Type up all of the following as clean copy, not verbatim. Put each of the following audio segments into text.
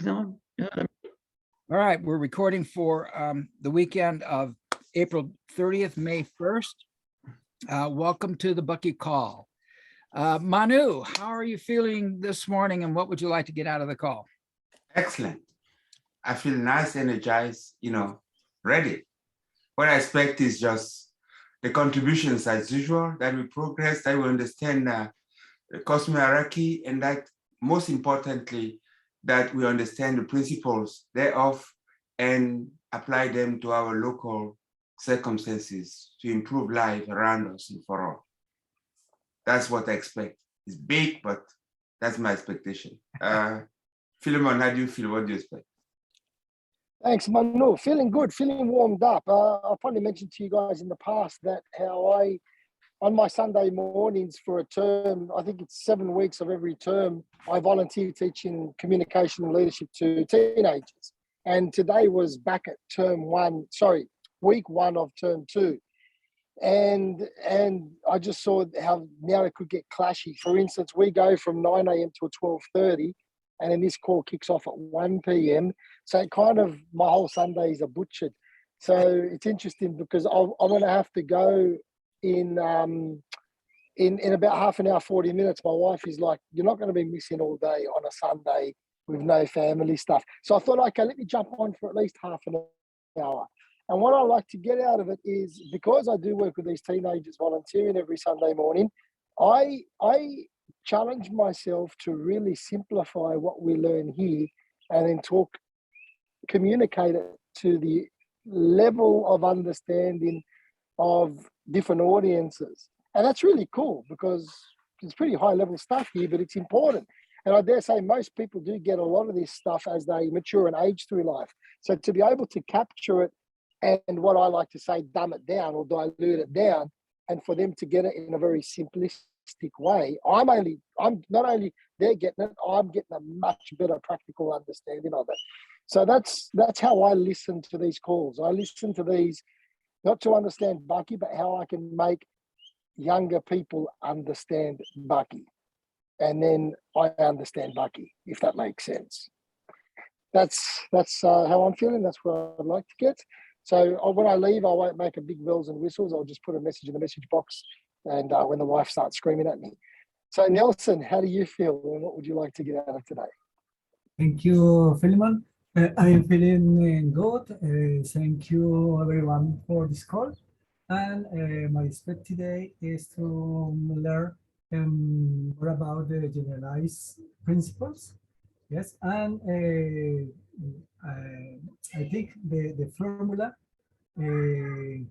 All right, we're recording for the weekend of April 30th, May 1st. Welcome to the Bucky call. Manu, how are you feeling this morning and what would you like to get out of the call? Excellent. I feel nice, energized, ready. What I expect is just the contributions as usual, that we progress, that we understand the cosmic hierarchy, and that most importantly, that we understand the principles thereof and apply them to our local circumstances to improve life around us and for all. That's what I expect. It's big, but that's my expectation. Philemon, how do you feel? What do you expect? Thanks, Manu. Feeling good, feeling warmed up. I probably mentioned to you guys in the past that how on my Sunday mornings for a term, I think it's 7 weeks of every term, I volunteer teaching communication and leadership to teenagers. And today was back at week 1 of term 2. And I just saw how now it could get clashy. For instance, we go from 9 a.m. to 12:30, and then this call kicks off at 1 p.m. So it kind of, my whole Sundays are butchered. So it's interesting because I'm going to have to go in about half an hour, 40 minutes. My wife is like, you're not going to be missing all day on a Sunday with no family stuff. So I thought, okay, let me jump on for at least half an hour. And what I like to get out of it is, because I do work with these teenagers volunteering every Sunday morning, I challenge myself to really simplify what we learn here and then communicate it to the level of understanding of different audiences. And that's really cool because it's pretty high level stuff here, but it's important. And I dare say most people do get a lot of this stuff as they mature and age through life. So to be able to capture it and what I like to say, dumb it down or dilute it down, and for them to get it in a very simplistic way, I'm not only they're getting it, I'm getting a much better practical understanding of it. So that's how I listen to these calls. I listen to these not to understand Bucky, but how I can make younger people understand Bucky. And then I understand Bucky, if that makes sense. That's how I'm feeling. That's what I'd like to get. So when I leave, I won't make a big bells and whistles. I'll just put a message in the message box and when the wife starts screaming at me. So Nelson, how do you feel and what would you like to get out of today? Thank you, Philemon. I am feeling good. Thank you, everyone, for this call. And my expect today is to learn more about the generalized principles. Yes, and I think the formula the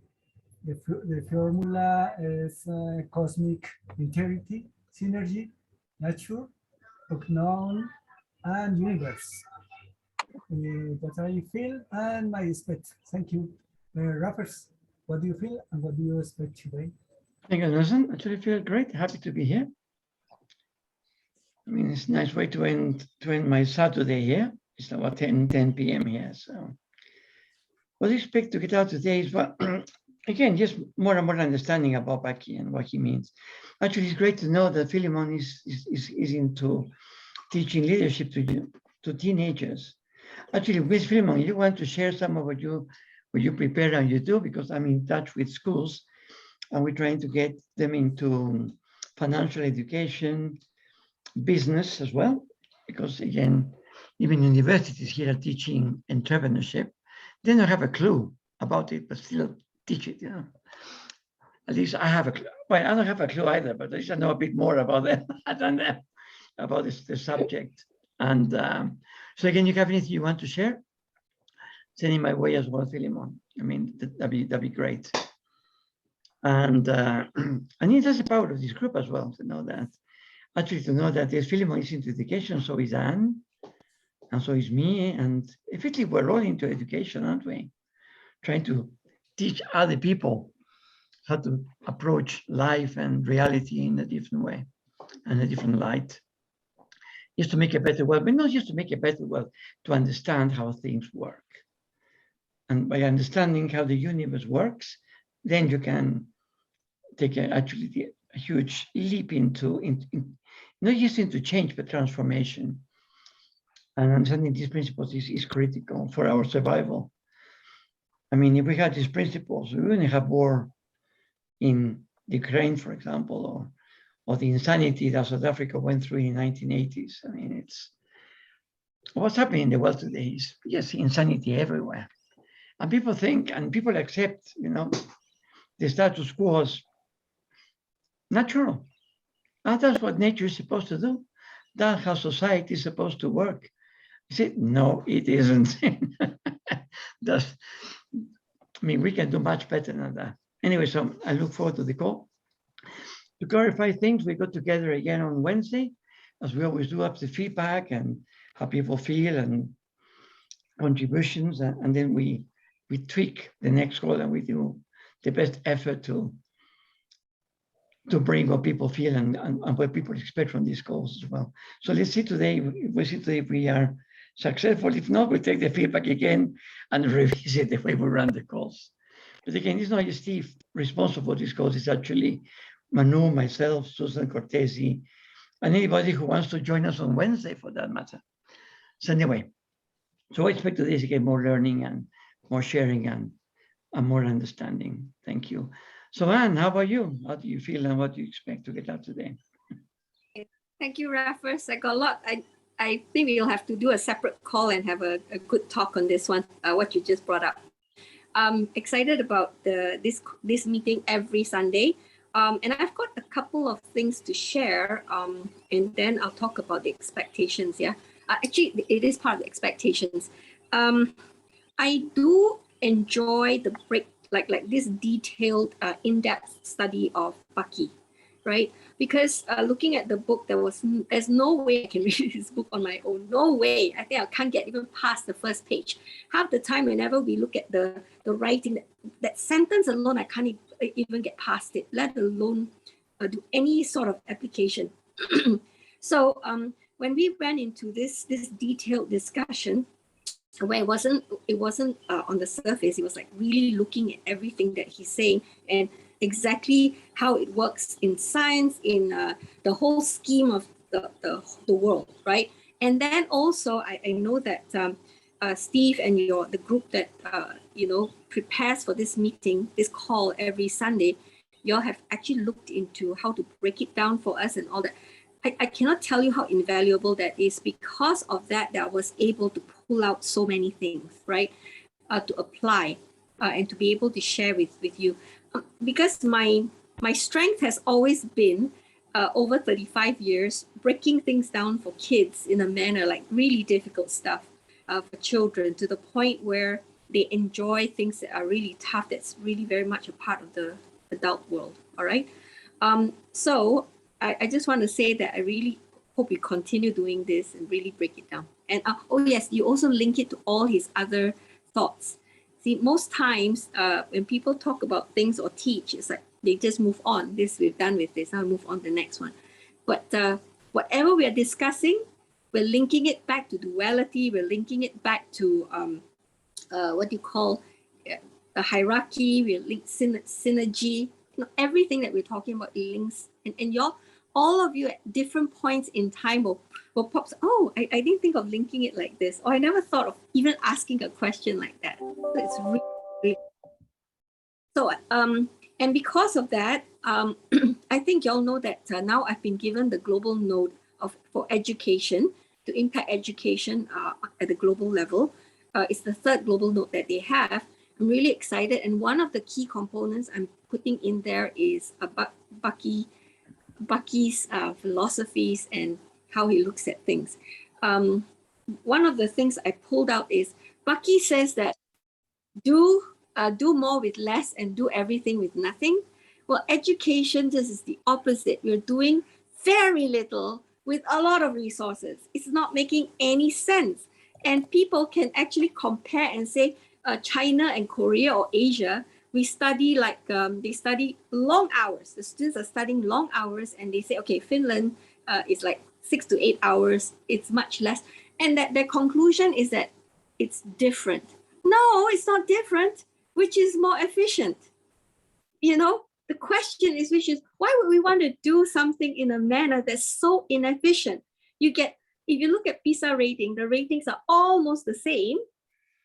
formula is cosmic integrity, synergy, nature, unknown, and universe. That's how I feel and I expect. Thank you. Rappers, what do you feel and what do you expect today? Thank you, Nelson. Actually feel great. Happy to be here. I mean, it's a nice way to end my Saturday here. It's about 10 p.m. here. So what I expect to get out today is, well, again, just more and more understanding about Bucky and what he means. Actually, it's great to know that Philemon is into teaching leadership to teenagers. Actually, with Philemon, you want to share some of what you prepare and you do, because I'm in touch with schools and we're trying to get them into financial education, business as well, because again, even universities here are teaching entrepreneurship. They don't have a clue about it, but still teach it, At least I have a clue. Well, I don't have a clue either, but at least I know a bit more about them than them, about the subject. And so again, you have anything you want to share? Send it my way as well, Philemon. I mean, that'd be great. And I think that's the power of this group as well, to know that. Actually, to know that Philemon is into education, so is Anne, and so is me, and effectively we're all into education, aren't we? Trying to teach other people how to approach life and reality in a different way and a different light. Just to make a better world, but not just to make a better world, to understand how things work. And by understanding how the universe works, then you can take a huge leap into not just into change, but transformation. And understanding these principles is critical for our survival. I mean, if we had these principles, we wouldn't have war in Ukraine, for example, or the insanity that South Africa went through in the 1980s. I mean, it's what's happening in the world today is just insanity everywhere. And people think, and people accept, the status quo as natural. And that's what nature is supposed to do. That's how society is supposed to work. You say, no, it isn't. We can do much better than that. Anyway, so I look forward to the call. To clarify things, we got together again on Wednesday, as we always do, up to feedback and how people feel and contributions. And then we tweak the next call and we do the best effort to bring what people feel and what people expect from these calls as well. So let's see today, if we are successful. If not, we take the feedback again and revisit the way we run the calls. But again, it's not just Steve responsible for these calls, it's actually Manu, myself, Susan Cortesi, and anybody who wants to join us on Wednesday for that matter. So anyway, so I expect today to get more learning and more sharing and more understanding. Thank you. So Anne, how about you? How do you feel and what do you expect to get out today? Thank you, Raffers. I got a lot. I think we'll have to do a separate call and have a good talk on this one, what you just brought up. I'm excited about this meeting every Sunday. And I've got a couple of things to share, and then I'll talk about the expectations. Yeah, actually, it is part of the expectations. I do enjoy the break, like this detailed, in-depth study of Bucky, right? Because looking at the book, there's no way I can read this book on my own. No way. I think I can't get even past the first page. Half the time, whenever we look at the writing, that sentence alone, I can't even get past it, let alone do any sort of application. So when we went into this detailed discussion, where it wasn't on the surface, it was like really looking at everything that he's saying and exactly how it works in science, in the whole scheme of the world, right? And then also I know that Steve and the group that prepares for this meeting, this call every Sunday, y'all have actually looked into how to break it down for us and all that. I cannot tell you how invaluable that is. Because of that I was able to pull out so many things, right? To apply and to be able to share with you. Because my strength has always been over 35 years, breaking things down for kids in a manner, like really difficult stuff for children, to the point where they enjoy things that are really tough, that's really very much a part of the adult world, all right? So I just want to say that I really hope we continue doing this and really break it down. And oh yes, you also link it to all his other thoughts. See, most times when people talk about things or teach, it's like they just move on. This, we've done with this, now move on to the next one. But whatever we are discussing, we're linking it back to duality, we're linking it back to what do you call the hierarchy, we're linked synergy, everything that we're talking about links. And all of you at different points in time will pop, oh, I didn't think of linking it like this, or I never thought of even asking a question like that. So it's really so and because of that, I think y'all know that now I've been given the global node for education, to impact education at the global level. It's the third global node that they have. I'm really excited, and one of the key components I'm putting in there is about Bucky's philosophies and how he looks at things. One of the things I pulled out is Bucky says that do more with less and do everything with nothing. Well, education just is the opposite. We're doing very little with a lot of resources. It's not making any sense. And people can actually compare and say China and Korea or Asia, we study they study long hours. The students are studying long hours, and they say, okay, Finland is like 6 to 8 hours. It's much less. And that their conclusion is that it's different. No, it's not different. Which is more efficient? The question is, why would we want to do something in a manner that's so inefficient? You get, if you look at PISA rating, the ratings are almost the same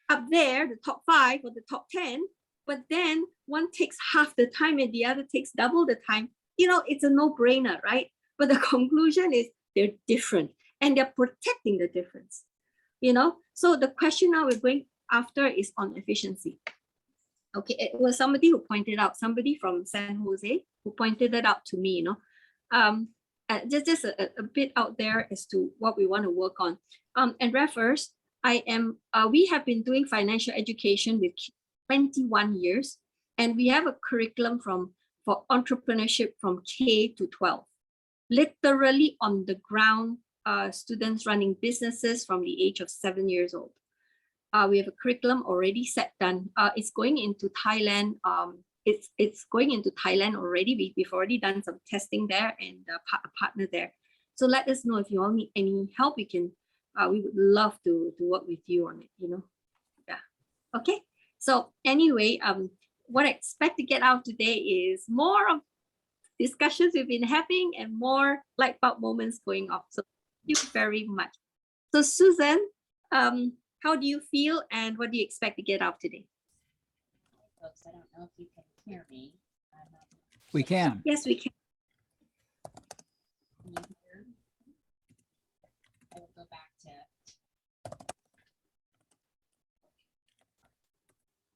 up there, the top 5 or the top 10, but then one takes half the time and the other takes double the time. You know, it's a no-brainer, right? But the conclusion is they're different and they're protecting the difference, you know? So the question now we're going after is on efficiency. Okay, it was somebody who pointed out, somebody from San Jose who pointed it out to me, you know. Just a bit out there as to what we want to work on. And refers, we have been doing financial education with 21 years, and we have a curriculum for entrepreneurship from K to 12, literally on the ground, students running businesses from the age of 7 years old. We have a curriculum already set done. It's going into Thailand. It's going into Thailand already. We've already done some testing there and a partner there. So let us know if you all need any help. We would love to work with you on it, you know. Yeah. Okay. So anyway, what I expect to get out today is more of discussions we've been having and more light bulb moments going off. So thank you very much. So Susan, how do you feel and what do you expect to get out today? Folks, I don't know if you can hear me. We can. Yes, we can. Can you hear? I will go back to.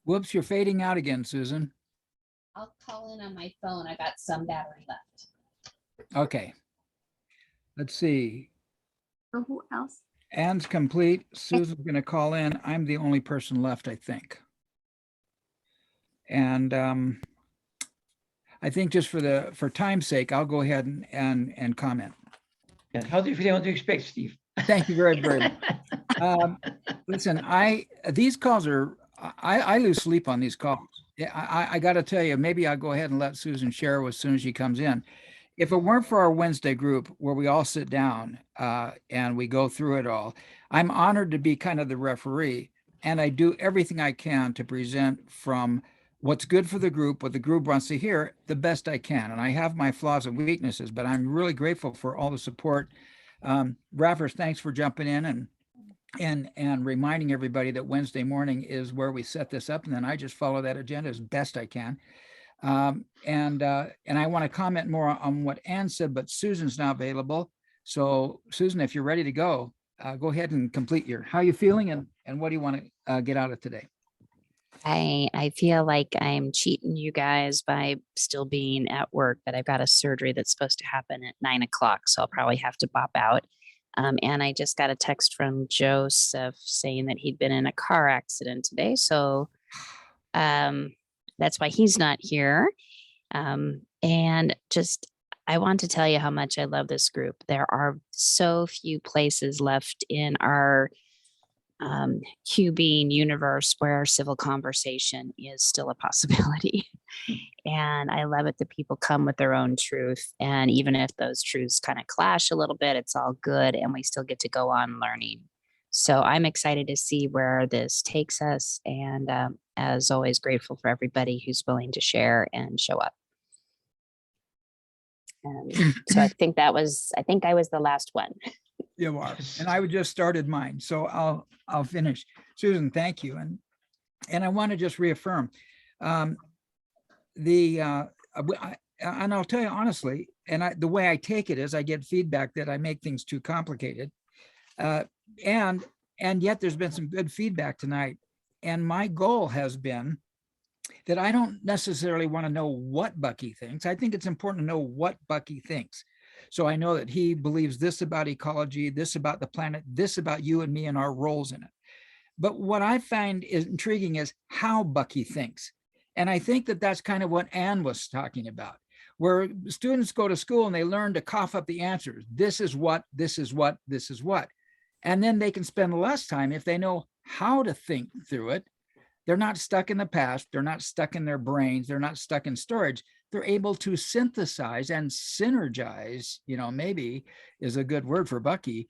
Whoops, you're fading out again, Susan. I'll call in on my phone. I got some battery left. Okay. Let's see. So who else? Anne's complete. Susan's going to call in. I'm the only person left, I think. And I think just for time's sake, I'll go ahead and comment. Yeah. How do you feel? What do you expect, Steve? Thank you very, very much. Listen, these calls are, I lose sleep on these calls. Yeah, I got to tell you, maybe I'll go ahead and let Susan share as soon as she comes in. If it weren't for our Wednesday group where we all sit down and we go through it all, I'm honored to be kind of the referee, and I do everything I can to present from what's good for the group, what the group wants to hear, the best I can. And I have my flaws and weaknesses, but I'm really grateful for all the support. Raffers, thanks for jumping in and reminding everybody that Wednesday morning is where we set this up, and then I just follow that agenda as best I can. And I want to comment more on what Anne said, but Susan's now available. So Susan, if you're ready to go ahead and complete how are you feeling and what do you want to get out of today? I feel like I'm cheating you guys by still being at work, but I've got a surgery that's supposed to happen at 9 o'clock. So I'll probably have to bop out. And I just got a text from Joseph saying that he'd been in a car accident today. So that's why he's not here. And just, I want to tell you how much I love this group. There are so few places left in our cubing universe where civil conversation is still a possibility. And I love it that people come with their own truth. And even if those truths kind of clash a little bit, it's all good. And we still get to go on learning. So I'm excited to see where this takes us. And as always, grateful for everybody who's willing to share and show up. So I think I was the last one. You are, and I just started mine, so I'll finish. Susan, thank you, and I want to just reaffirm and I'll tell you honestly, and the way I take it is I get feedback that I make things too complicated, and yet there's been some good feedback tonight, and my goal has been that I don't necessarily want to know what Bucky thinks. I think it's important to know what Bucky thinks. So I know that he believes this about ecology, this about the planet, this about you and me and our roles in it. But what I find is intriguing is how Bucky thinks. And I think that that's kind of what Anne was talking about, where students go to school and they learn to cough up the answers. This is what, this is what, this is what. And then they can spend less time if they know how to think through it. They're not stuck in the past. They're not stuck in their brains. They're not stuck in storage. They're able to synthesize and synergize, maybe is a good word for Bucky,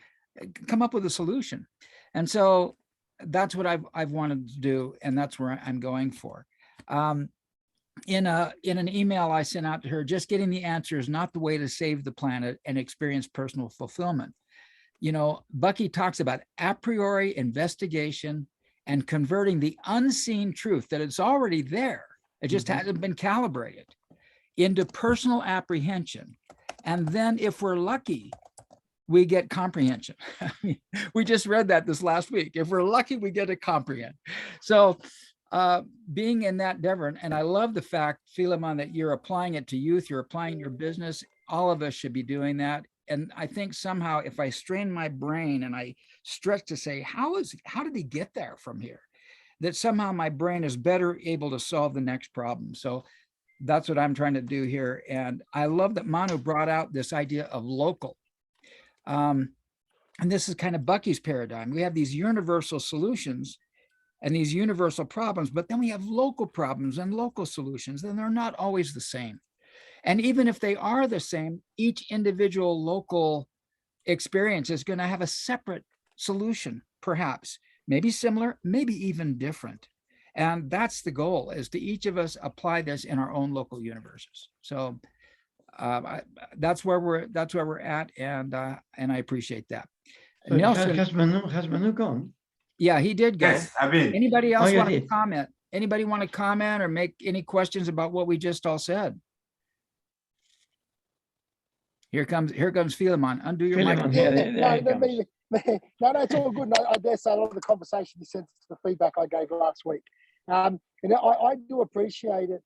come up with a solution. And so that's what I've wanted to do. And that's where I'm going for. In an email I sent out to her, just getting the answer is not the way to save the planet and experience personal fulfillment. you know, Bucky talks about a priori investigation and converting the unseen truth that it's already there. It just hasn't been calibrated into personal apprehension. And then if we're lucky, we get comprehension. We just read that this last week. If we're lucky, we get to comprehend. So being in that endeavor, and I love the fact, Philemon, that you're applying it to youth, you're applying your business. All of us should be doing that. And I think somehow if I strain my brain and I stretch to say, how did he get there from here? That somehow my brain is better able to solve the next problem. So that's what I'm trying to do here. And I love that Manu brought out this idea of local. And this is kind of Bucky's paradigm. We have these universal solutions and these universal problems, but then we have local problems and local solutions, and they're not always the same. And even if they are the same, each individual local experience is going to have a separate solution, perhaps, maybe similar, maybe even different. And that's the goal, is to each of us apply this in our own local universes. So that's where we're at, and I appreciate that. So Nelson, has Manu gone? yeah, he did go. Yes, I've been. Anybody else you want to did. comment? Anybody want to comment or make any questions about what we just all said? Here comes Philemon. Undo your Philemon, microphone. there he comes. No, it's all good. No, I dare say a lot of the conversation is sense to the feedback I gave last week. And I do appreciate it.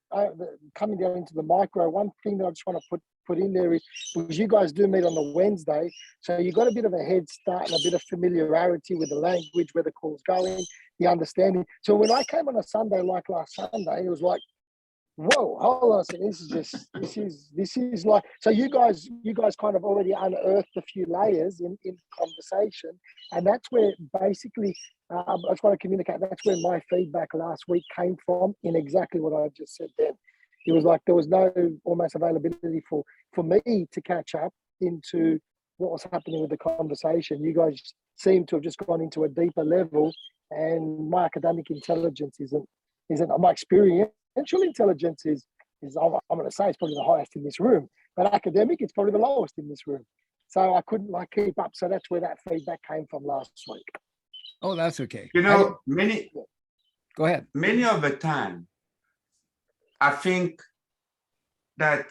Coming down into the micro, one thing that I just want to put in there is you guys do meet on the Wednesday, so you got a bit of a head start and a bit of familiarity with the language, where the call's going, the understanding. So when I came on a Sunday like last Sunday, it was like, whoa, hold on a second. This is like, so you guys kind of already unearthed a few layers in conversation, and that's where basically I just want to communicate. That's where my feedback last week came from, in exactly what I just said then. It was like there was no almost availability for me to catch up into what was happening with the conversation. You guys seem to have just gone into a deeper level, and my academic intelligence isn't my experiential intelligence is I'm going to say it's probably the highest in this room, but academic, it's probably the lowest in this room. So I couldn't keep up. So that's where that feedback came from last week. Oh, that's okay. You know, Go ahead. many of the time, I think that,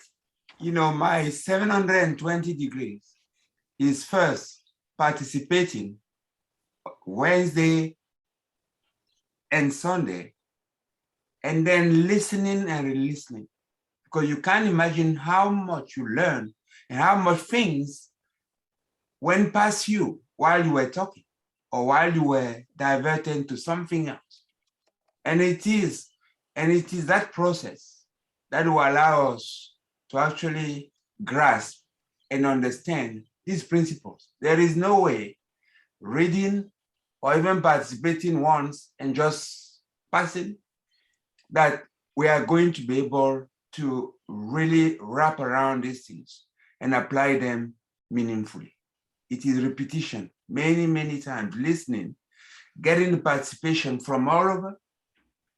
you know, my 720 degrees is first participating Wednesday and Sunday, and then listening and re-listening, because you can't imagine how much you learn and how much things went past you while you were talking or while you were diverted to something else. And it is that process that will allow us to actually grasp and understand these principles. There is no way reading or even participating once and just passing that we are going to be able to really wrap around these things and apply them meaningfully. It is repetition, many, many times, listening, getting the participation from all over,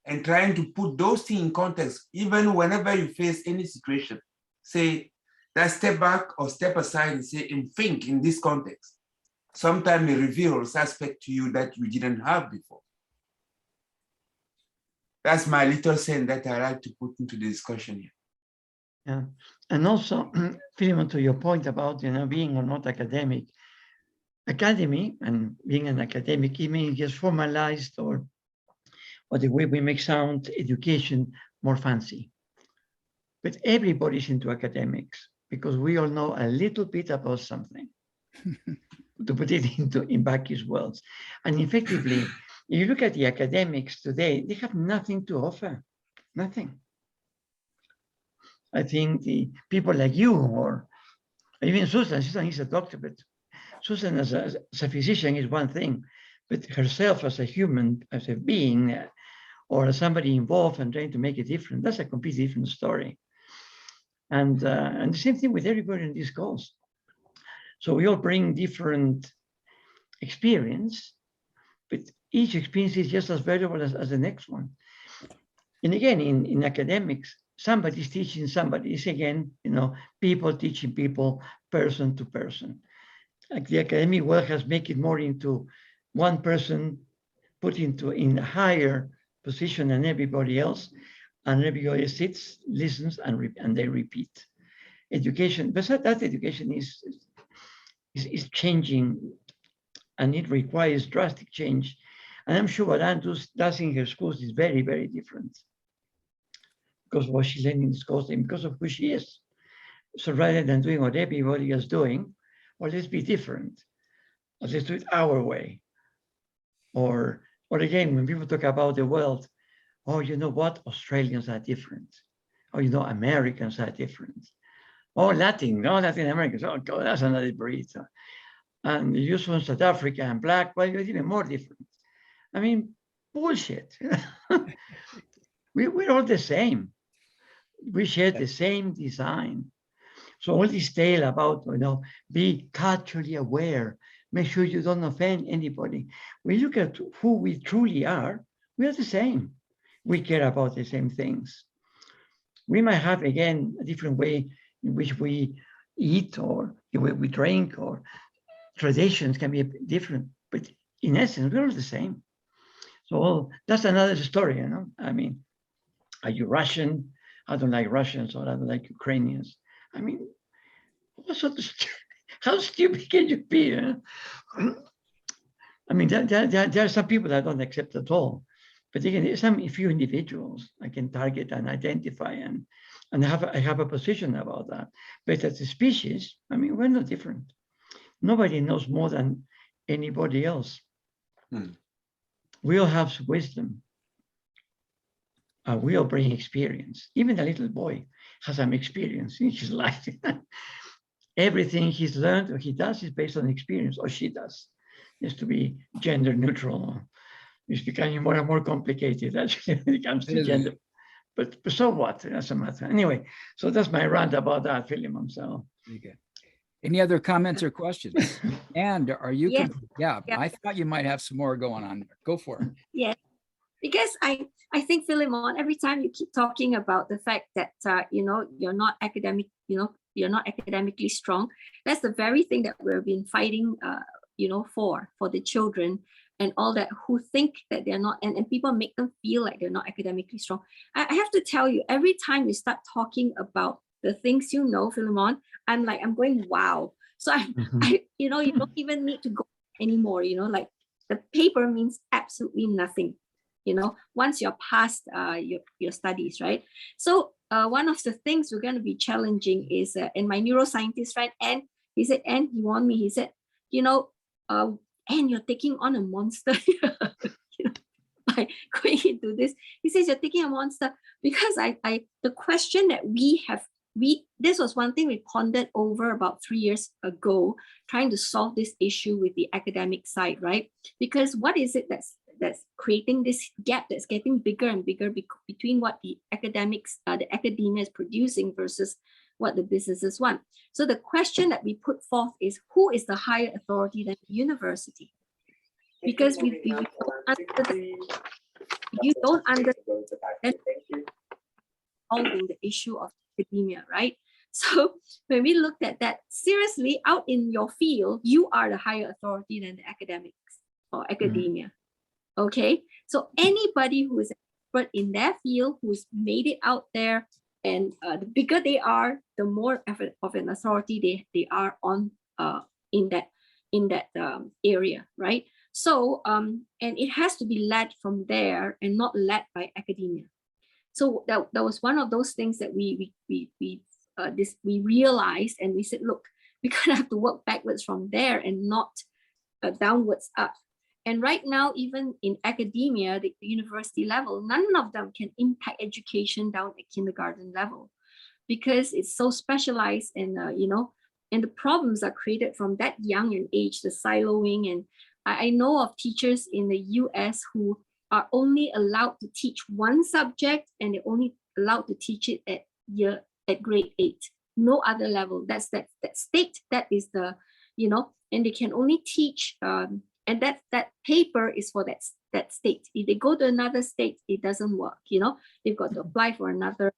and trying to put those things in context, even whenever you face any situation. Say, that step back or step aside and say, and think in this context. Sometimes it reveals aspect to you that you didn't have before. That's my little sense that I like to put into the discussion here. Yeah, and also, Philemon, to your point about being or not academic, academy and being an academic, even gets formalized or the way we make sound education more fancy. But everybody's into academics because we all know a little bit about something. To put it in Bucky's words, and effectively, if you look at the academics today, they have nothing to offer, nothing. I think the people like you, or even Susan is a doctor, but Susan as a physician is one thing, but herself as a human, as a being, or as somebody involved and trying to make a difference, that's a completely different story. And the same thing with everybody in this course. So we all bring different experience, but each experience is just as valuable as the next one. And again, in academics, somebody's teaching somebody. It's again, people teaching people, person to person. like the academic world has made it more into one person put into in a higher position than everybody else, and everybody sits, listens, and they repeat. Education, but that education is changing, and it requires drastic change. And I'm sure what Anne does in her schools is very, very different, because what she's learning in schools and because of who she is. So rather than doing what everybody is doing, well, let's be different. Or let's do it our way. Or again, when people talk about the world, oh, you know what? Australians are different. Oh, you know, Americans are different. Oh, Latin Americans. Oh, God, that's another breed. And you from South Africa and black, well, you're even more different. I mean, bullshit. We're all the same. We share the same design. So all this tale about, you know, be culturally aware, make sure you don't offend anybody. When you look at who we truly are, we are the same. We care about the same things. We might have, again, a different way in which we eat or the way we drink, or traditions can be different, but in essence, we're all the same. So that's another story, you know. I mean, are you Russian? I don't like Russians, or I don't like Ukrainians. I mean, what sort of how stupid can you be? Huh? I mean, there are some people that I don't accept at all. But again, there's some few individuals I can target and identify, and I have a position about that. But as a species, I mean, we're no different. Nobody knows more than anybody else. We all have wisdom. We all bring experience. Even the little boy has some experience in his life. Everything he's learned or he does is based on experience, or she does. Just to be gender neutral. It's becoming more and more complicated actually when it comes to gender. But so what? It doesn't matter. Anyway, so that's my rant about that, Philemon. So Okay. Any other comments or questions? And are you? Yeah. Yeah, Yeah. I thought you might have some more going on. Go for it. Yeah, because I think, Philemon, every time you keep talking about the fact that you know, you're not academic, you know, you're not academically strong. That's the very thing that we've been fighting, you know, for the children and all that, who think that they're not, and people make them feel like they're not academically strong. I have to tell you, every time you start talking about the things you know, Philemon, I'm going, wow. So I you know, you don't even need to go anymore, you know, like the paper means absolutely nothing, you know, once you're past your studies, right? So one of the things we're going to be challenging is, and my neuroscientist friend, and he said, and he warned me, he said, you know, and you're taking on a monster, you know, by going into this. He says you're taking a monster because the question that this was one thing we pondered over about 3 years ago, trying to solve this issue with the academic side, right? Because what is it that's creating this gap that's getting bigger and bigger between what the academics, the academia is producing versus what the businesses want? So the question that we put forth is, who is the higher authority than the university? Because you don't understand solving the issue of academia, right? So when we looked at that, seriously, out in your field, you are the higher authority than the academics or academia. Okay, so anybody who is an expert in their field, who's made it out there, and the bigger they are, the more of an authority they are on in that area, right? So and it has to be led from there and not led by academia. So that was one of those things that we realized, and we said, look, we kind of have to work backwards from there and not downwards up. And right now, even in academia, the university level, none of them can impact education down at kindergarten level, because it's so specialized, and you know, and the problems are created from that young an age, the siloing. And I know of teachers in the US who are only allowed to teach one subject, and they're only allowed to teach it at grade 8, no other level. That's that state, that is the, you know, and they can only teach, and that paper is for that state. If they go to another state, it doesn't work, you know, they've got to apply for another.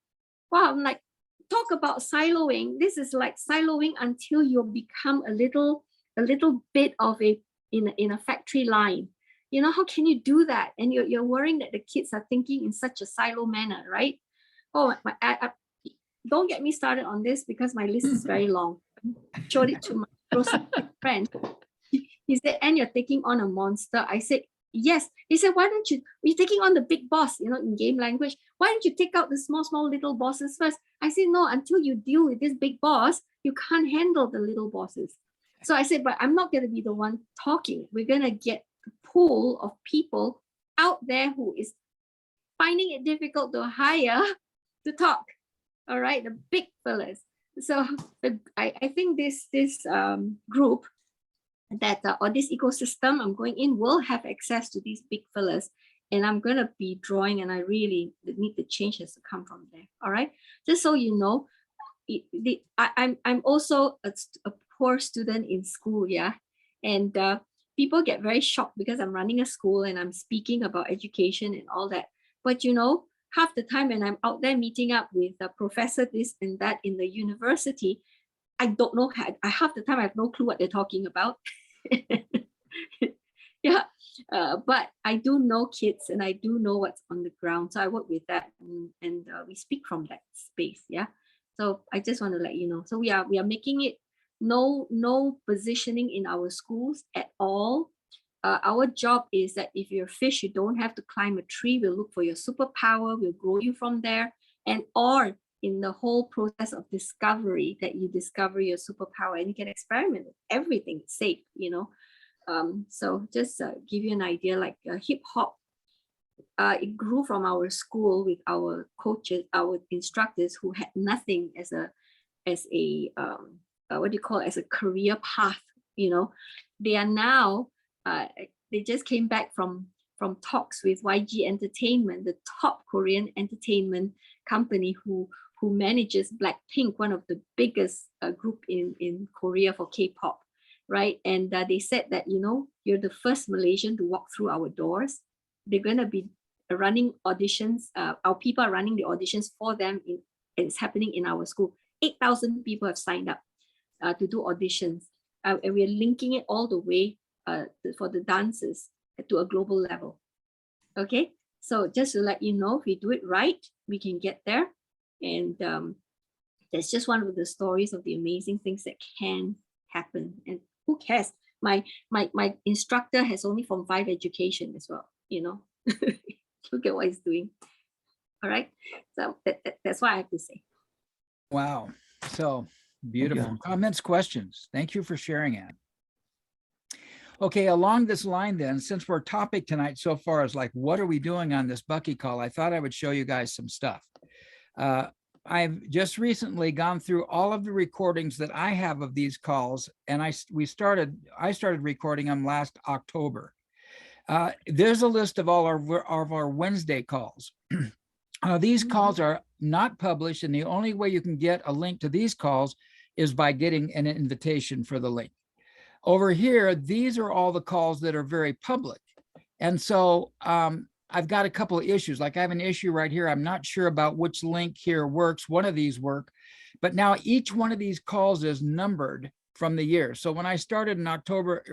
Wow, I'm like, talk about siloing. This is like siloing until you become a little a little bit of a in a factory line. You know, how can you do that? And you're worrying that the kids are thinking in such a silo manner, right? Oh, don't get me started on this because my list is very long. I showed it to my close friend. He said, and you're taking on a monster. I said, yes. He said, why don't you're taking on the big boss, you know, in game language. Why don't you take out the small little bosses first? I said, no, until you deal with this big boss, you can't handle the little bosses. So I said, but I'm not going to be the one talking. We're going to get a pool of people out there who is finding it difficult to hire to talk. All right, the big fellas. So I think this group that or this ecosystem I'm going in will have access to these big fellas, and I'm going to be drawing, and I really need the change has to come from there. All right, just so you know, I'm also a poor student in school, yeah, and people get very shocked because I'm running a school and I'm speaking about education and all that. But you know, half the time when I'm out there meeting up with a professor this and that in the university, I don't know, half the time I have no clue what they're talking about. Yeah, but I do know kids and I do know what's on the ground. So I work with that and we speak from that space, yeah. So I just want to let you know. So we are making it no positioning in our schools at all. Our job is that if you're a fish, you don't have to climb a tree. We'll look for your superpower. We'll grow you from there. And or in the whole process of discovery that you discover your superpower and you can experiment with everything. It's safe, you know. So just give you an idea, like hip hop, it grew from our school with our coaches, our instructors who had nothing as a what do you call it, as a career path, you know. They are now they just came back from talks with YG Entertainment, the top Korean entertainment company who manages Blackpink, one of the biggest group in Korea for K-pop, right? And they said that, you know, you're the first Malaysian to walk through our doors. They're going to be running auditions. Our people are running the auditions for them. And it's happening in our school. 8,000 people have signed up to do auditions. And we're linking it all the way for the dancers to a global level. Okay, so just to let you know, if we do it right, we can get there. And that's just one of the stories of the amazing things that can happen. And who cares? My instructor has only Form 5 education as well, you know. Look at what he's doing. All right, so that's what I have to say. Wow, so beautiful. Comments, questions? Thank you for sharing it. Okay, along this line then, since our topic tonight so far is like, what are we doing on this Bucky call? I thought I would show you guys some stuff. I've just recently gone through all of the recordings that I have of these calls, and I started recording them last October. There's a list of all of our Wednesday calls. These calls are not published, and the only way you can get a link to these calls is by getting an invitation for the link. Over here, these are all the calls that are very public. And so I've got a couple of issues. Like I have an issue right here. I'm not sure about which link here works. One of these work, but now each one of these calls is numbered from the year. So when I started in October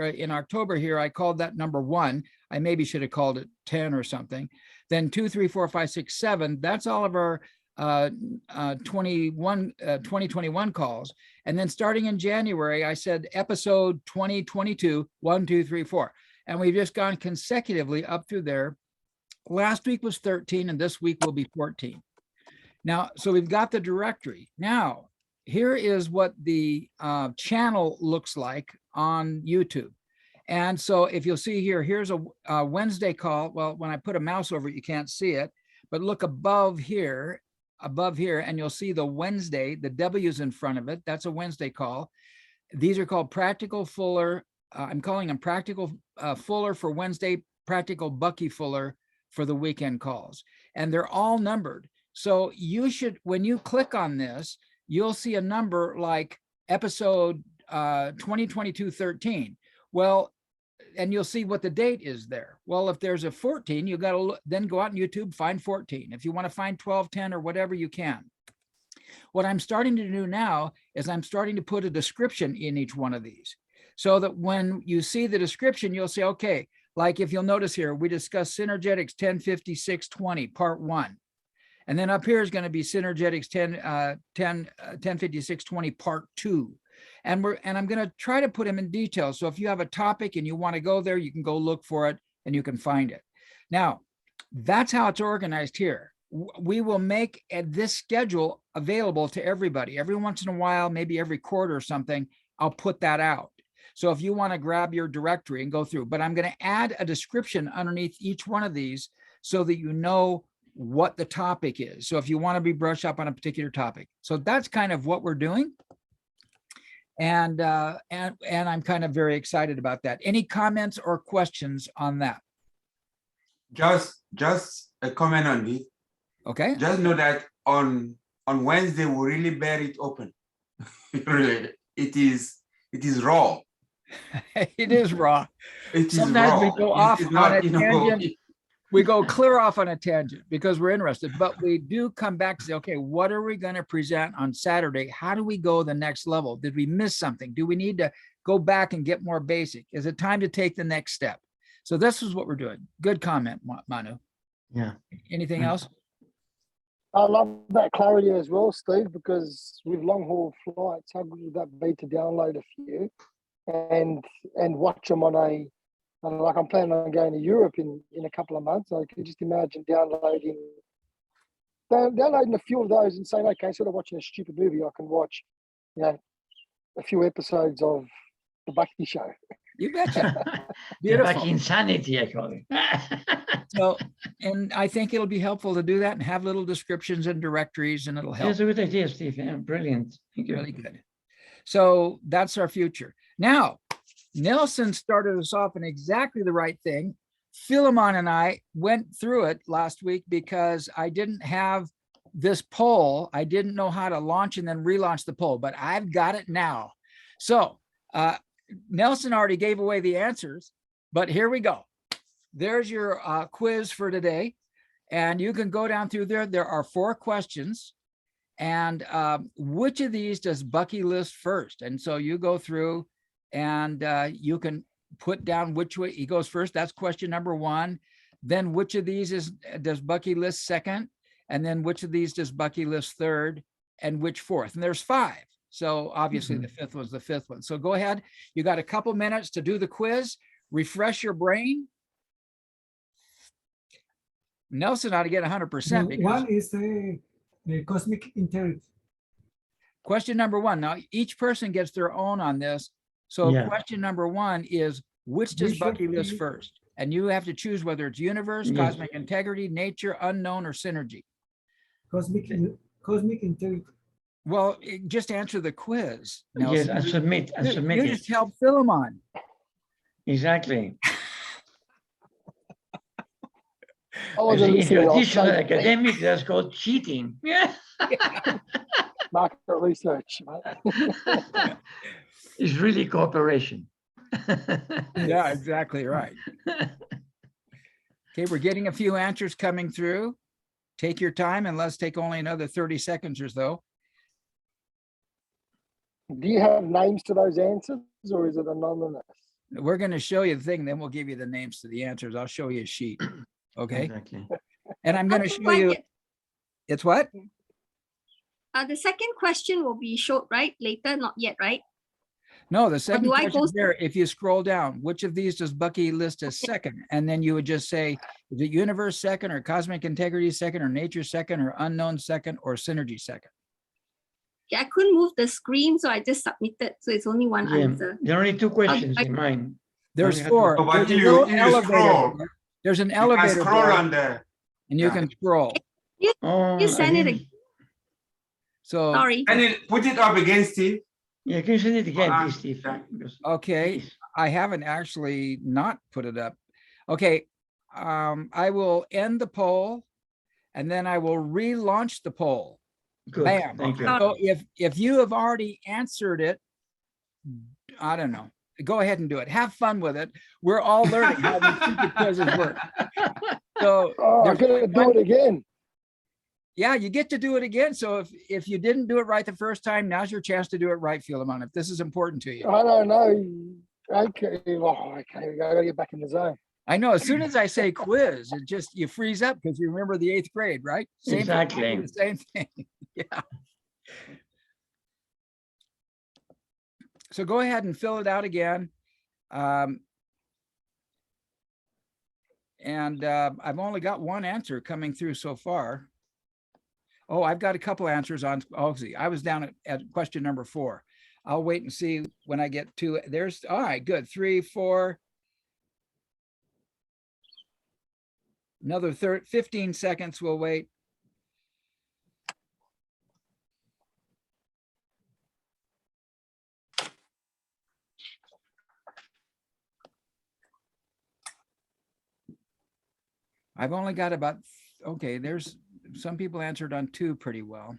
here, I called that number 1. I maybe should have called it 10 or something. Then 2, 3, 4, 5, 6, 7. That's all of our 2021 calls. And then starting in January, I said episode 2022, 1, 2, 3, 4. And we've just gone consecutively up through there. Last week was 13, and this week will be 14. Now, so we've got the directory. Now, here is what the channel looks like on YouTube. And so if you'll see here, here's a Wednesday call. Well, when I put a mouse over it, you can't see it, but look above here, and you'll see the Wednesday, the W's in front of it. That's a Wednesday call. These are called Practical Fuller. I'm calling them Practical Fuller for Wednesday, Practical Bucky Fuller for the weekend calls. And they're all numbered. So you should, when you click on this, you'll see a number like episode 2022-13. Well, and you'll see what the date is there. Well, if there's a 14, you got to then go out on YouTube, find 14. If you want to find 12, 10, or whatever, you can. What I'm starting to do now is I'm starting to put a description in each one of these. so that when you see the description, you'll say, okay, like if you'll notice here, we discussed Synergetics 105620, part 1. And then up here is going to be Synergetics 105620, part 2. And I'm going to try to put them in detail. So if you have a topic and you want to go there, you can go look for it and you can find it. Now, that's how it's organized here. We will make this schedule available to everybody. Every once in a while, maybe every quarter or something, I'll put that out. So if you want to grab your directory and go through, but I'm going to add a description underneath each one of these so that you know what the topic is. So if you want to be brushed up on a particular topic. So that's kind of what we're doing. And I'm kind of very excited about that. Any comments or questions on that? Just a comment on this. Okay. Just know that on Wednesday we really bear it open. Really, it is raw. It is raw. It is Sometimes raw. we go off It's on not, a you know, tangent. We go clear off on a tangent because we're interested, but we do come back to say, okay, what are we going to present on Saturday? How do we go the next level? Did we miss something? Do we need to go back and get more basic? Is it time to take the next step? So this is what we're doing. Good comment, Manu. Yeah. Anything else? I love that clarity as well, Steve, because with long haul flights, how good would that be to download a few and watch them on a, like I'm planning on going to Europe in a couple of months. I can just imagine downloading a few of those and saying, okay, instead of watching a stupid movie, I can watch, a few episodes of the Bucky show. You betcha. Beautiful. Beautiful. Insanity, I call it. So, and I think it'll be helpful to do that and have little descriptions and directories, and it'll help. That's a good idea, Steve. Yeah, brilliant. Thank you. Really good. So that's our future. Now, Nelson started us off in exactly the right thing. Philemon and I went through it last week because I didn't have this poll. I didn't know how to launch and then relaunch the poll, but I've got it now. So Nelson already gave away the answers, but here we go. There's your quiz for today. And you can go down through there. There are 4 questions. And which of these does Bucky list first? And so you go through and you can put down which way he goes first. That's question number 1. Then which of these does Bucky list second? And then which of these does Bucky list third? And which fourth? And there's 5. So obviously the 5th one's the 5th one. So go ahead. You got a couple minutes to do the quiz. Refresh your brain. Nelson ought to get 100% because One is the cosmic integrity. question number 1. Now each person gets their own on this. So Yeah. question number 1 is which does Which Bucky of list the- first? And you have to choose whether it's universe, Yes. cosmic integrity, nature, unknown, or synergy. Cosmic integrity. Well, just answer the quiz. Yes, Nelson. I submit. I submit You it. just help Philemon. Exactly. I wasn't In listening. I was traditional saying academic, that's called cheating. Yeah. market research. Mate. It's really cooperation. Yeah, exactly right. Okay, we're getting a few answers coming through. Take your time and let's take only another 30 seconds or so. Do you have names to those answers, or is it anonymous? We're going to show you the thing, then we'll give you the names to the answers. I'll show you a sheet. Okay. Exactly. And I'm going to show you. It's what? The second question will be short, right? Later, not yet, right? No, the second do I question go- there, if you scroll down, which of these does Bucky list as second? And then you would just say, is it universe second, or cosmic integrity second, or nature second, or unknown second, or synergy second? Yeah, I couldn't move the screen, so I just submitted. So it's only one Yeah. answer. There are only 2 questions I- in mine. There's Only had 4. Oh, but There's a you little scroll. elevator. There's an You can elevator scroll bar, on there. and you yeah. can scroll. Oh, You I send it didn't- again. So, Sorry. And put it up again, Steve. Yeah, can you send it again, Oh, please, Steve? yeah. Because- okay, please. I haven't actually not put it up. Okay, I will end the poll, and then I will relaunch the poll. Good. Bam. Thank you. So if you have already answered it, I don't know, go ahead and do it. Have fun with it. We're all learning how these stupid quizzes work. So Oh, I'm there's going to do it again. Yeah, you get to do it again. So if you didn't do it right the first time, now's your chance to do it right, Philemon, if this is important to you. I don't know. Okay, okay, I gotta get back in the zone. I know, as soon as I say quiz, it just, you freeze up because you remember the 8th grade, right? Same Exactly. thing, the same thing. Yeah. So go ahead and fill it out again. I've only got one answer coming through so far. Oh, I've got a couple answers on, oh, see, I was down at question number 4. I'll wait and see when I get to it. There's, all right, good. 3, 4. Another 15 seconds, we'll wait. I've only got about, okay, there's some people answered on 2 pretty well.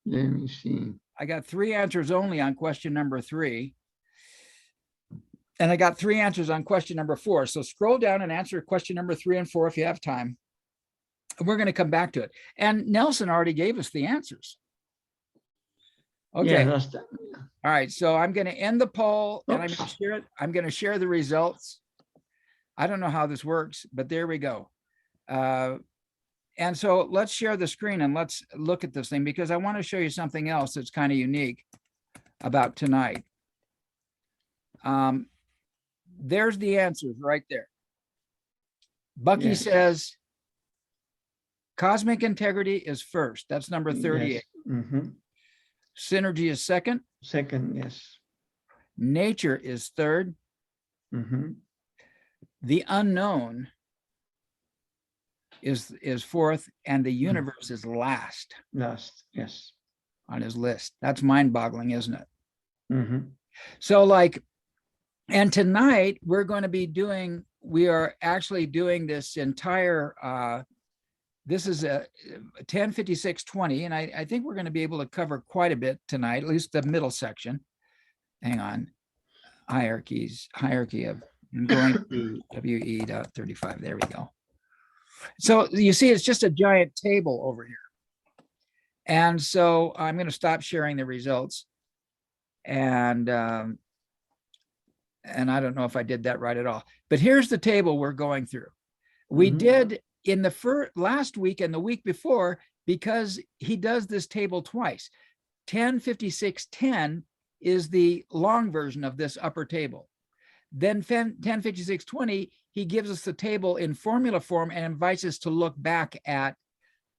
Let me see. I got 3 answers only on question number 3. And I got 3 answers on question number 4. So scroll down and answer question number 3 and 4 if you have time. We're going to come back to it. And Nelson already gave us the answers. Okay. Yeah, All right. So I'm going to end the poll and I'm going to share it. I'm going to share the results. I don't know how this works, but there we go. And so let's share the screen and let's look at this thing, because I want to show you something else that's kind of unique about tonight. There's the answers right there. Bucky Yes. says cosmic integrity is first. That's number 38. Yes. Mhm. Synergy is second. Second, yes. Nature is third. Mhm. The unknown is fourth, and the universe is last Last, yes. on his list. That's mind-boggling, isn't it? Mhm. So like, and tonight we're going to be doing, we are actually doing this entire, this is a 10:56:20, and I think we're going to be able to cover quite a bit tonight, at least the middle section. Hang on, hierarchy of, I'm going to WE.35, there we go. So you see, it's just a giant table over here. And so I'm going to stop sharing the results. And I don't know if I did that right at all, but here's the table we're going through. We did in the last week and the week before, because he does this table twice. 10:56:10 is the long version of this upper table. Then 10:56:20, he gives us the table in formula form and invites us to look back at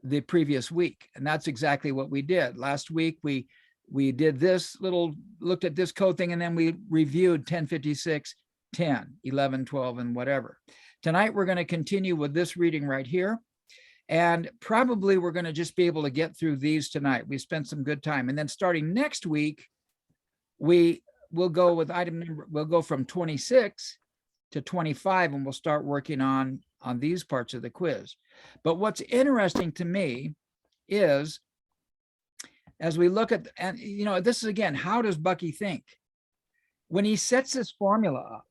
the previous week. And that's exactly what we did. Last week, we did this little, looked at this code thing, and then we reviewed 10:56:10, 11, 12, and whatever. Tonight, we're going to continue with this reading right here. And probably we're going to just be able to get through these tonight. We spent some good time. And then starting next week, we'll go with item number, we'll go from 26 to 25, and we'll start working on these parts of the quiz. But what's interesting to me is, as we look at, and you know, this is again, how does Bucky think? When he sets this formula up,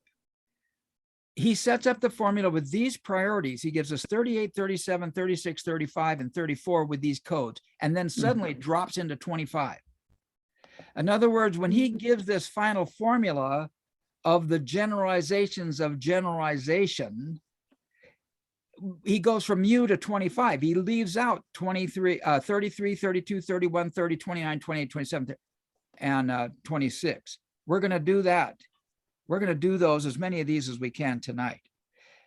he sets up the formula with these priorities. He gives us 38, 37, 36, 35, and 34 with these codes, and then suddenly drops into 25. In other words, when he gives this final formula of the generalizations of generalization, he goes from U to 25. He leaves out 33, 32, 31, 30, 29, 28, 27, and 26. We're going to do that. We're going to do those, as many of these as we can tonight.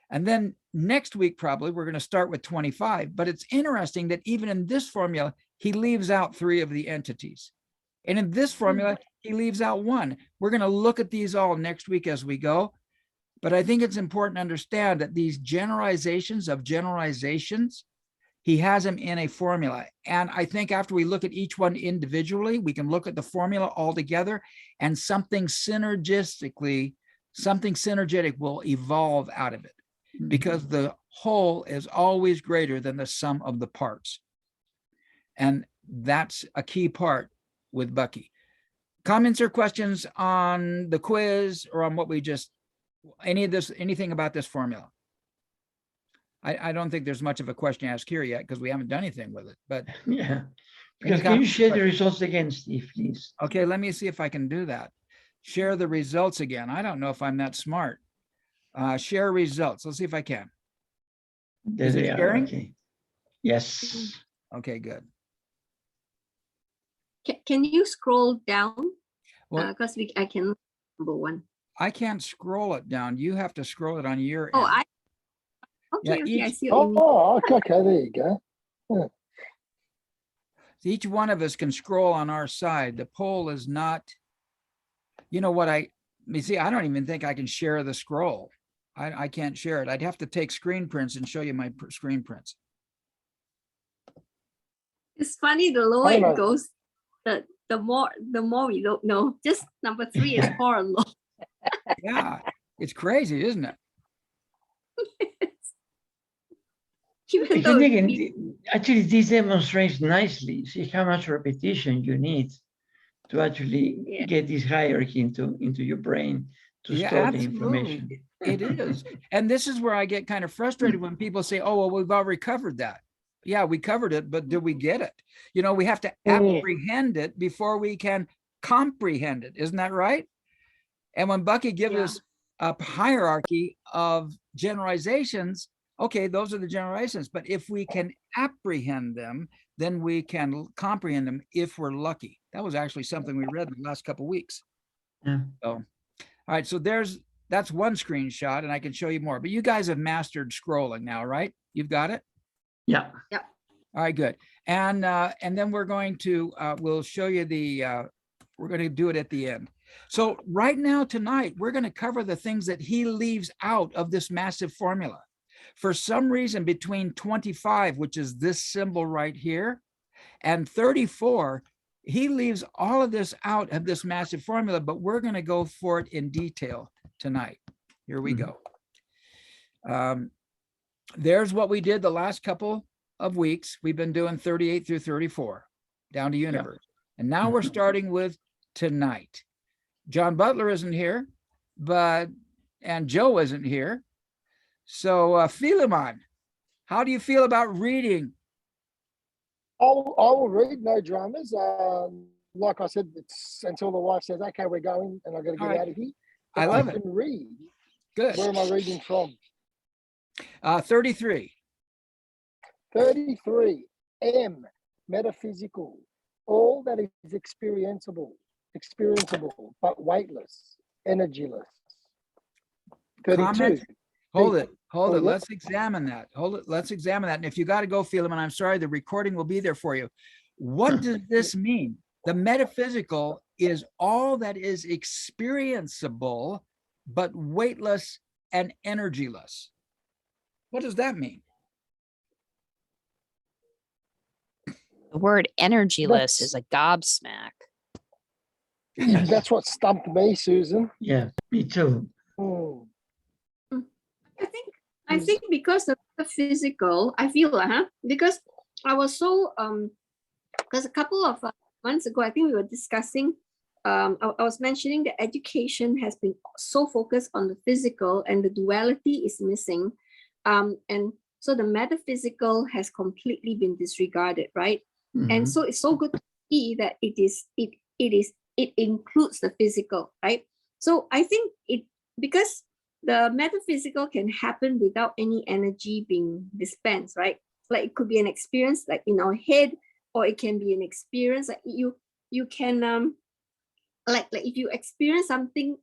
And then next week, probably, we're going to start with 25. But it's interesting that even in this formula, he leaves out 3 of the entities. And in this formula, he leaves out 1. We're going to look at these all next week as we go. But I think it's important to understand that these generalizations of generalizations, he has them in a formula. And I think after we look at each one individually, we can look at the formula all together, and something synergetic will evolve out of it, because the whole is always greater than the sum of the parts. And that's a key part with Bucky. Comments or questions on the quiz or on what we just, anything about this formula? I don't think there's much of a question asked here yet because we haven't done anything with it, but Yeah. Any Because can you comments? share the results again, Steve, please? okay, let me see if I can do that. Share the results again. I don't know if I'm that smart. Share results. Let's see if I can. There Is it they are. sharing? Okay. Yes. Okay, good. Can you scroll down? Well, Because I can number one. I can't scroll it down. You have to scroll it on your Oh, end. okay, Yeah, okay, I each- see what you mean. Oh, okay, there you go. Each one of us can scroll on our side. The poll is not, you know what you see, I don't even think I can share the scroll. I can't share it. I'd have to take screen prints and show you my screen prints. It's funny, the lower I know. it goes, the more we don't know. Just number 3 is far and low. Yeah, it's crazy, isn't it? Even It's though again, actually, this demonstrates nicely. See how much repetition you need to actually Yeah. get this hierarchy into your brain to Yeah, store the absolutely. information. It is. And this is where I get kind of frustrated when people say, oh, well, we've already covered that. Yeah, we covered it, but did we get it? You know, we have to apprehend it before we can comprehend it. Isn't that right? And when Bucky gives us a hierarchy of generalizations, okay, those are the generalizations. But if we can apprehend them, then we can comprehend them if we're lucky. That was actually something we read in the last couple of weeks. Yeah. So, all right, so that's one screenshot, and I can show you more. But you guys have mastered scrolling now, right? You've got it? Yeah. All right, good. And then we're going to we'll show you we're going to do it at the end. So right now tonight, we're going to cover the things that he leaves out of this massive formula. For some reason, between 25, which is this symbol right here, and 34, he leaves all of this out of this massive formula, but we're going to go for it in detail tonight. Here we go. There's what we did the last couple of weeks. We've been doing 38 through 34 down to universe. And now we're starting with tonight. John Butler isn't here, and Joe isn't here. So Philemon, how do you feel about reading? I will read, no dramas. Like I said, it's until the wife says, okay, we're going, and I've got to get All right. out of here. I love it. can read. Good. Where am I reading from? 33. 33. M, metaphysical. All that is experienceable, but weightless, energyless. 32. Comment? Hold it. Oh, yeah. Let's examine that. Let's examine that. And if you got to go, Philemon, I'm sorry, the recording will be there for you. What does this mean? The metaphysical is all that is experienceable, but weightless and energyless. What does that mean? The word energyless is a gobsmack. Yes. That's what stumped me, Susan. Yeah, me too. Hmm. I think because of the physical, I feel because I was so because a couple of months ago, I think we were discussing. I was mentioning that education has been so focused on the physical, and the duality is missing, and so the metaphysical has completely been disregarded, right? And so it's so good to see that it includes the physical, right? So I think because the metaphysical can happen without any energy being dispensed, right? Like it could be an experience like in our head, or it can be an experience like you can like if you experience something,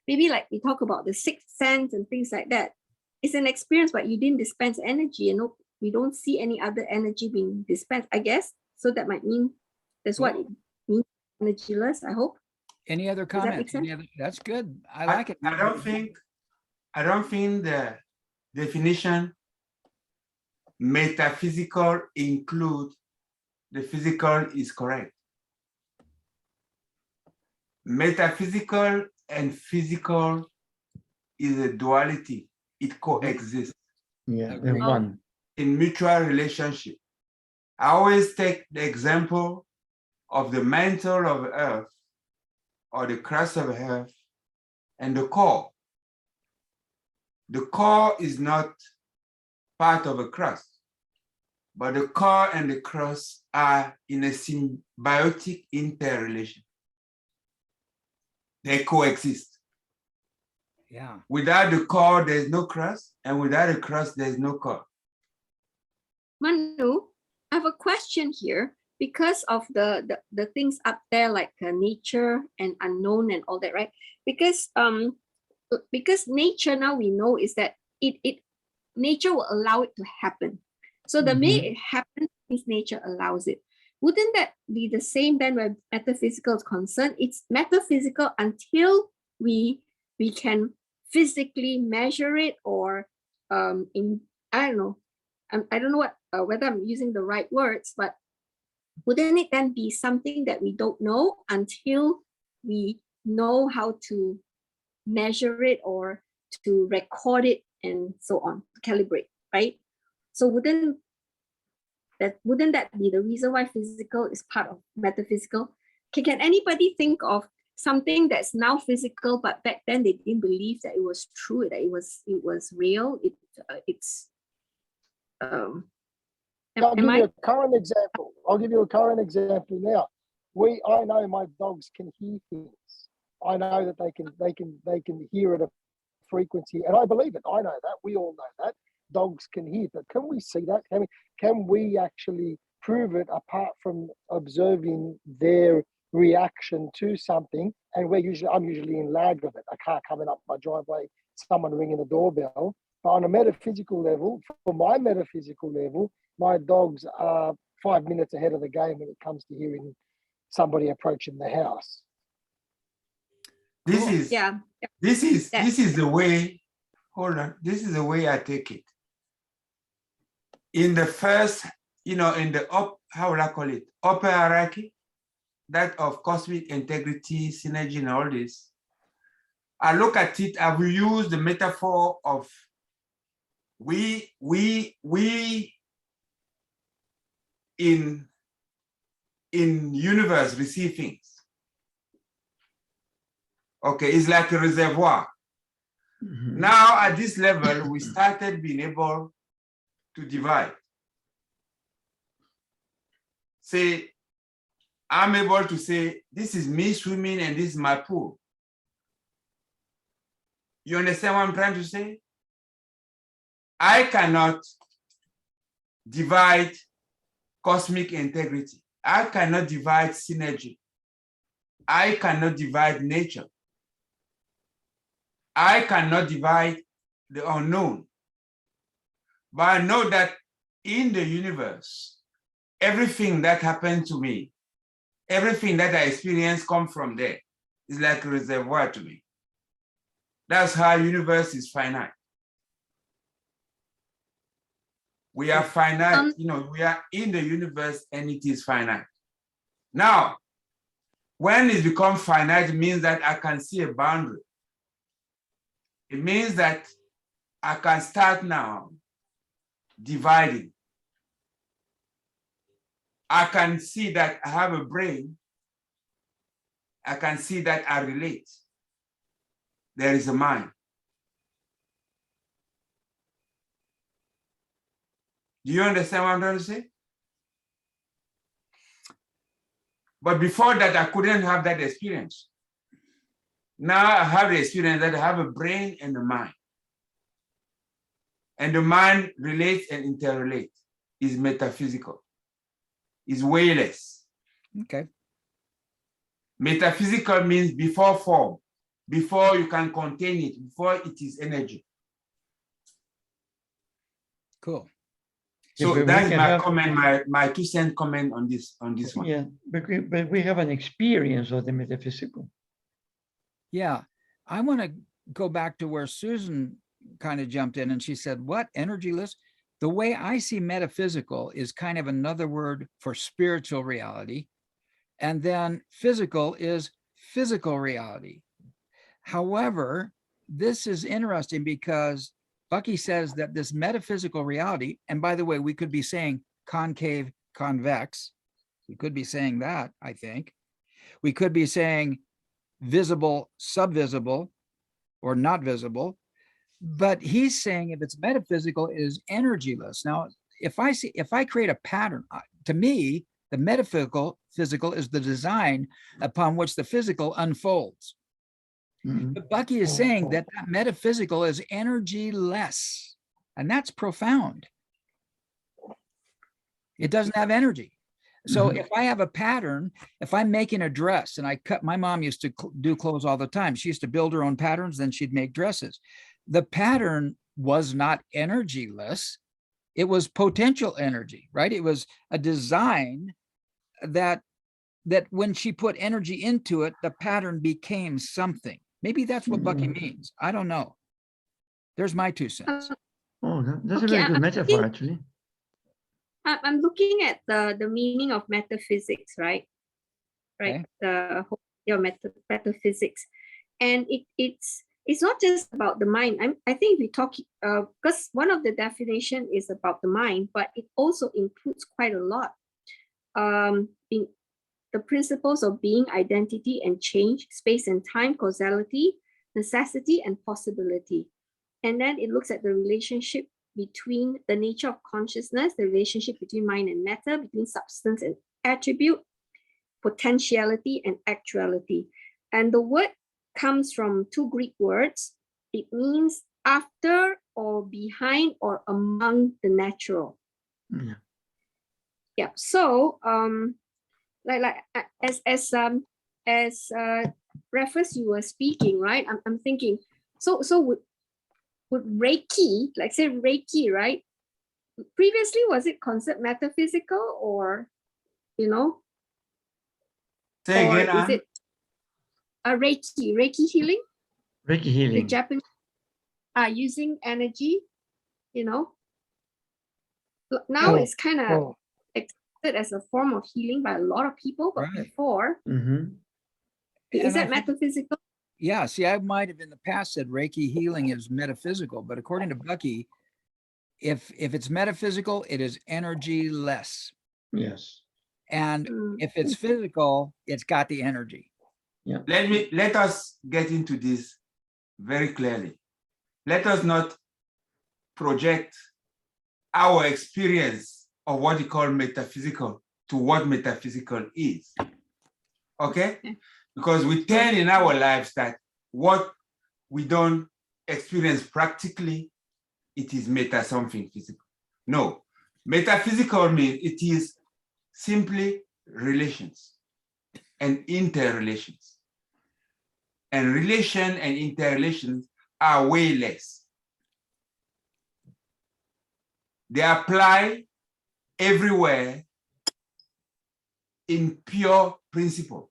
maybe like we talk about the sixth sense and things like that. It's an experience, but you didn't dispense energy, and we don't see any other energy being dispensed, I guess. So that might mean that's what it means, energyless, I hope. Any other Does that make comments? sense? That's good. I like it. I don't think the definition metaphysical include the physical is correct. Metaphysical and physical is a duality. It coexists Yeah, the Agreed. one. in mutual relationship. I always take the example of the mantle of Earth or the crust of Earth and the core. The core is not part of a crust. But the core and the crust are in a symbiotic interrelation. They coexist. Yeah. Without the core, there's no crust, and without the crust, there's no core. Manu, I have a question here. Because of the things up there like nature and unknown and all that, right? Because nature now we know is that nature will allow it to happen. So the minute it happens, means nature allows it. Wouldn't that be the same then where metaphysical is concerned? It's metaphysical until we can physically measure it, or I don't know. I don't know whether I'm using the right words, but wouldn't it then be something that we don't know until we know how to measure it or to record it and so on, calibrate, right? So wouldn't that be the reason why physical is part of metaphysical? Can anybody think of something that's now physical, but back then they didn't believe that it was true, that it was real? I'll give you a current example. I'll give you a current example now. I know my dogs can hear things. I know that they can hear at a frequency, and I believe it. I know that. We all know that. Dogs can hear, but can we see that? Can we actually prove it apart from observing their reaction to something? And I'm usually in lag of it. A car coming up my driveway, someone ringing the doorbell. But on a metaphysical level, for my metaphysical level, my dogs are 5 minutes ahead of the game when it comes to hearing somebody approaching the house. This is the way. Hold on. This is the way I take it. In the first, in the how will I call it? Upper hierarchy, that of cosmic integrity, synergy, and all this. I look at it. I will use the metaphor of we in universe receive things. Okay, it's like a reservoir. Now at this level, we started being able to divide. Say, I'm able to say, this is me swimming and this is my pool. You understand what I'm trying to say? I cannot divide cosmic integrity. I cannot divide synergy. I cannot divide nature. I cannot divide the unknown. But I know that in the universe, everything that happened to me, everything that I experience comes from there. It's like a reservoir to me. That's how universe is finite. We are finite, we are in the universe and it is finite. Now, when it becomes finite, it means that I can see a boundary. It means that I can start now dividing. I can see that I have a brain. I can see that I relate. There is a mind. Do you understand what I'm trying to say? But before that, I couldn't have that experience. Now I have the experience that I have a brain and a mind. And the mind relates and interrelates, is metaphysical, is wayless. Okay. Metaphysical means before form, before you can contain it, before it is energy. Cool. So Yeah, that's my comment, my 2 cent comment on this one. Yeah, but we have an experience of the metaphysical. Yeah. I want to go back to where Susan kind of jumped in and she said, what, energyless? The way I see metaphysical is kind of another word for spiritual reality. And then physical is physical reality. However, this is interesting because Bucky says that this metaphysical reality, and by the way, we could be saying concave, convex. We could be saying that, I think. We could be saying visible, subvisible, or not visible. But he's saying if it's metaphysical, it is energyless. Now, if I create a pattern, to me, the metaphysical is the design upon which the physical unfolds. Mhm. But Bucky is saying that that metaphysical is energyless, and that's profound. It doesn't have energy. So if I have a pattern, if I'm making a dress and my mom used to do clothes all the time. She used to build her own patterns, then she'd make dresses. The pattern was not energyless. It was potential energy, right? It was a design that when she put energy into it, the pattern became something. Maybe that's what Bucky means. I don't know. There's my 2 cents. Oh, that's a Okay, very good metaphor, actually. I'm looking at the meaning of metaphysics, right? Right. Okay. The whole metaphysics, and it's not just about the mind. I think we talk because one of the definition is about the mind, but it also includes quite a lot. In the principles of being, identity and change, space and time, causality, necessity and possibility, and then it looks at the relationship between the nature of consciousness, the relationship between mind and matter, between substance and attribute, potentiality and actuality. And the word comes from 2 Greek words. It means after or behind or among the natural. Yeah. Yeah. So as Raffles, you were speaking, right? I'm thinking, so would Reiki, like say Reiki, right? Previously, was it considered metaphysical or, Say or again, is Anne? it a Reiki healing? Reiki The healing. Japanese are using energy, Now it's kind of accepted as a form of healing by a lot of people, but Right. before, Mm-hmm. is And I that think- metaphysical? Yeah, see, I might have in the past said Reiki healing is metaphysical, but according to Bucky, if it's metaphysical, it is energyless. Yes. And Mm. if it's physical, it's got the energy. Let us get into this very clearly. Let us not project our experience of what you call metaphysical to what metaphysical is. Okay? Because we tend in our lives that what we don't experience practically, it is meta something physical. No, metaphysical means it is simply relations and interrelations. And relation and interrelations are way less. They apply everywhere in pure principle.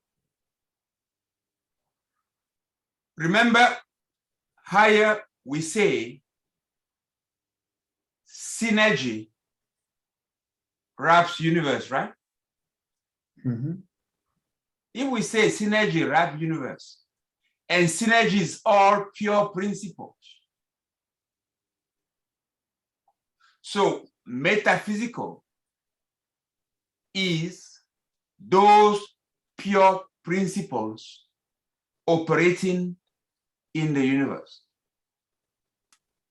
Remember, higher we say synergy wraps universe, right? Mm-hmm. If we say synergy wraps universe, and synergy is all pure principles. So metaphysical is those pure principles operating in the universe.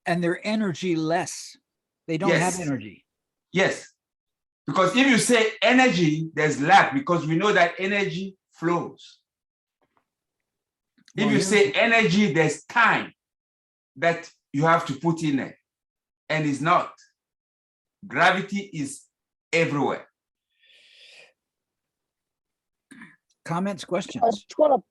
And they're energyless. They don't have Yes. energy. Yes, because if you say energy, there's lack, because we know that energy flows. If Well, you here's- say energy, there's time that you have to put in it, and it's not. Gravity is everywhere. Comments, I questions? just want to,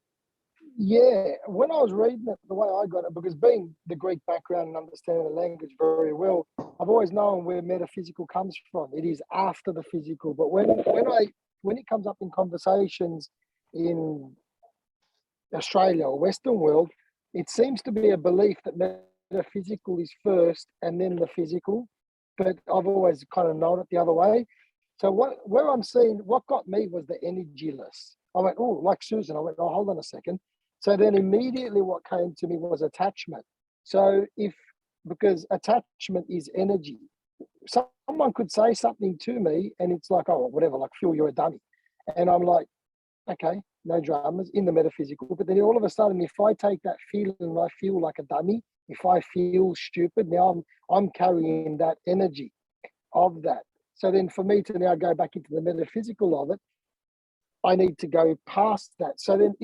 when I was reading it, the way I got it, because being the Greek background and understanding the language very well, I've always known where metaphysical comes from. It is after the physical. But when it comes up in conversations in Australia or Western world, it seems to be a belief that metaphysical is first and then the physical. But I've always kind of known it the other way. So where I'm seeing, what got me was the energyless. I went, oh, like Susan, I went, oh, hold on a second. So then immediately what came to me was attachment. So because attachment is energy, someone could say something to me and it's like, oh, whatever, like, Phil, you're a dummy. And I'm like, okay, no dramas in the metaphysical. But then all of a sudden, if I take that feeling and I feel like a dummy, If I feel stupid, now I'm carrying that energy of that. So then for me to now go back into the metaphysical of it, I need to go past that. So then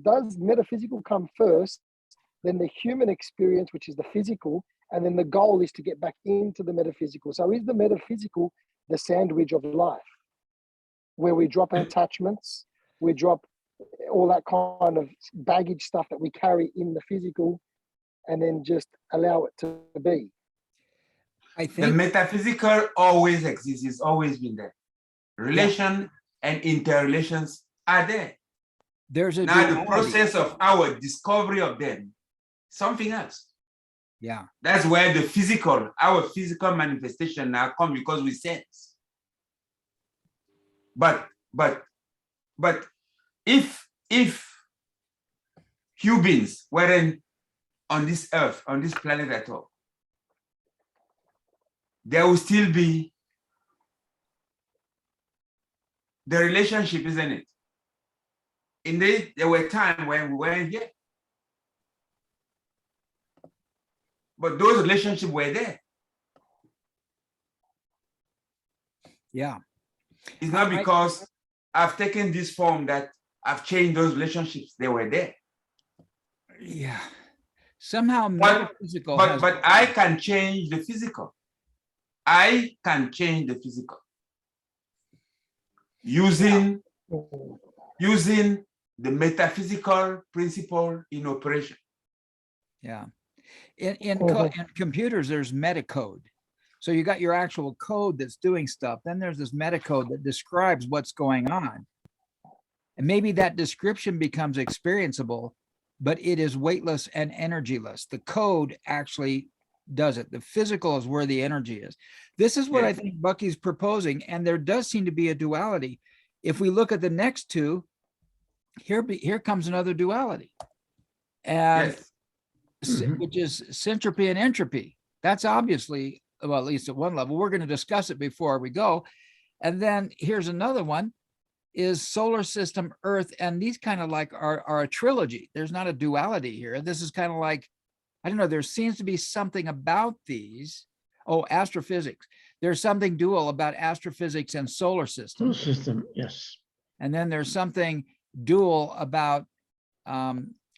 does metaphysical come first, then the human experience, which is the physical, and then the goal is to get back into the metaphysical. So is the metaphysical the sandwich of life, where we drop attachments, we drop all that kind of baggage stuff that we carry in the physical, and then just allow it to be? I The think metaphysical always exists, it's always been there. Relation and interrelations are there. there's a Now the duality. process of our discovery of them, something else. Yeah, That's where the physical, our physical manifestation now come because we sense. But if humans weren't on this earth, on this planet at all, there will still be the relationship, isn't it? Indeed, there were times when we weren't here. But those relationships were there. yeah. It's not I- because I've taken this form that I've changed those relationships. They were there. Yeah. Somehow But- metaphysical But has, I can change the physical. I can change the physical using the metaphysical principle in operation. yeah. In Mhm. in computers, there's metacode. So you got your actual code that's doing stuff. Then there's this metacode that describes what's going on. And maybe that description becomes experienceable, but it is weightless and energyless. The code actually does it. The physical is where the energy is. This is what I Yes. think Bucky's proposing. And there does seem to be a duality. If we look at the next two, here comes another duality. And Yes. which is syntropy and entropy. That's obviously, well, at least at one level. We're going to discuss it before we go. And then here's another one, is solar system, Earth, and these kind of like are a trilogy. There's not a duality here. This is kind of like, I don't know, there seems to be something about these. Oh, astrophysics. There's something dual about astrophysics and solar system. System, yes. And then there's something dual about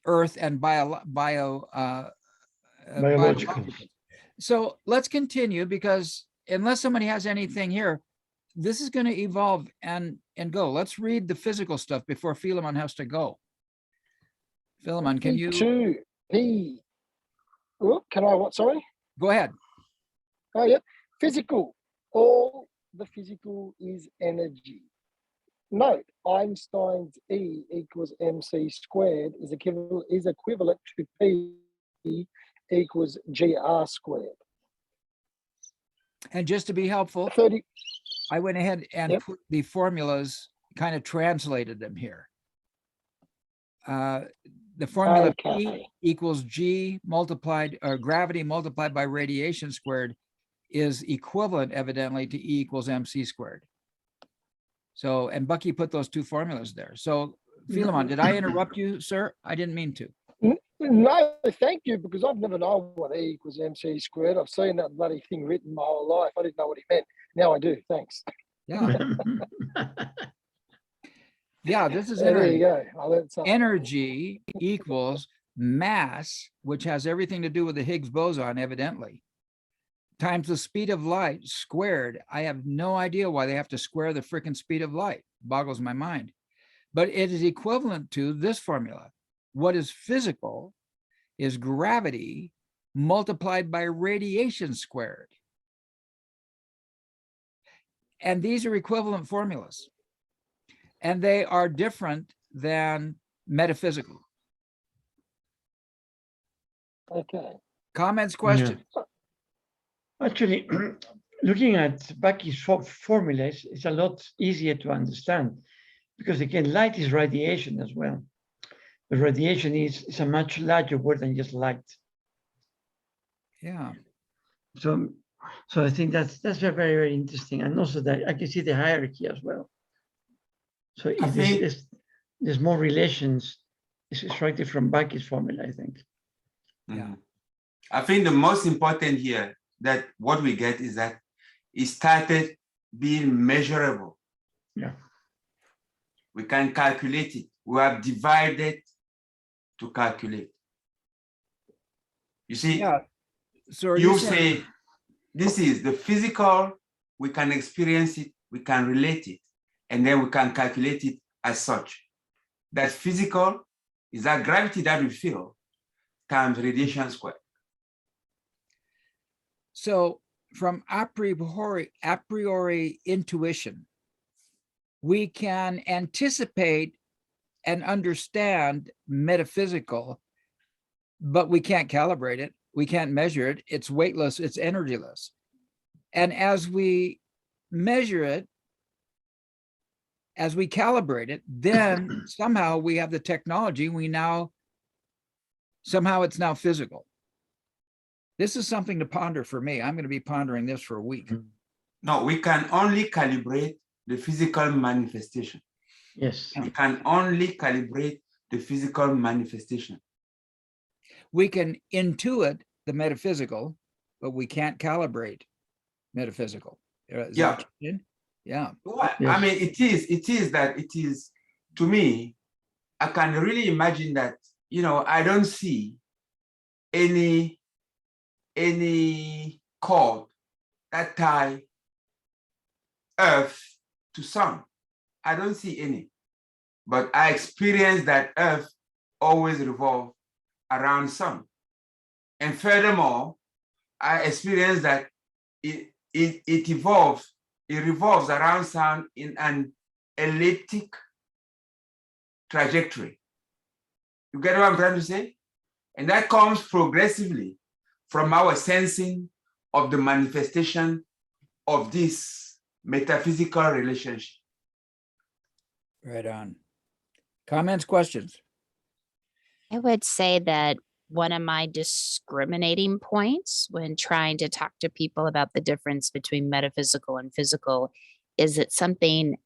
Earth and biological. So let's continue, because unless somebody has anything here, this is going to evolve and go. Let's read the physical stuff before Philemon has to go. Philemon, can you Can I what? Sorry. go ahead? Oh yeah. Physical. All the physical is energy. Note, Einstein's E equals mc squared is equivalent to P equals gr squared. And just to be helpful, 30. I went ahead and Yep. put the formulas, kind of translated them here. The formula P Okay. equals G multiplied, or gravity multiplied by radiation squared is equivalent evidently to E equals mc squared. So, and Bucky put those two formulas there. So Philemon, did I interrupt you, sir? I didn't mean to. No, thank you, because I've never known what E equals mc squared. I've seen that bloody thing written my whole life. I didn't know what he meant. Now I do. Thanks. Yeah. Yeah, this is There energy. you go. I learned something. Energy equals mass, which has everything to do with the Higgs boson, evidently, times the speed of light squared. I have no idea why they have to square the freaking speed of light. Boggles my mind. But it is equivalent to this formula. What is physical is gravity multiplied by radiation squared. And these are equivalent formulas. And they are different than metaphysical. Okay. Comments, questions? Actually, looking at Bucky's formulas, it's a lot easier to understand, because again, light is radiation as well. But radiation is a much larger word than just light. Yeah. So I think that's very, very interesting. And also that I can see the hierarchy as well. So I think- there's more relations, it's extracted from Bucky's formula, I think. Yeah. Mhm. I think the most important here that what we get is that it started being measurable. Yeah. We can calculate it. We have divided to calculate. You see, Yeah. So are you saying- say this is the physical, we can experience it, we can relate it, and then we can calculate it as such. That physical is that gravity that we feel times radiation squared. So from a priori intuition, we can anticipate and understand metaphysical, but we can't calibrate it. We can't measure it. It's weightless, it's energyless. And as we measure it, as we calibrate it, then somehow we have the technology. Somehow it's now physical. This is something to ponder for me. I'm going to be pondering this for a week. No, we can only calibrate the physical manifestation. Yes. We can only calibrate the physical manifestation. We can intuit the metaphysical, but we can't calibrate metaphysical. Is that what you mean? Yeah. Well, Yes. I mean, it is, to me, I can really imagine that, I don't see any cord that tie Earth to sun. I don't see any. But I experience that Earth always revolves around sun. And furthermore, I experience that it revolves around sun in an elliptic trajectory. You get what I'm trying to say? And that comes progressively from our sensing of the manifestation of this metaphysical relationship. Right on. Comments, questions? I would say that one of my discriminating points when trying to talk to people about the difference between metaphysical and physical is that something,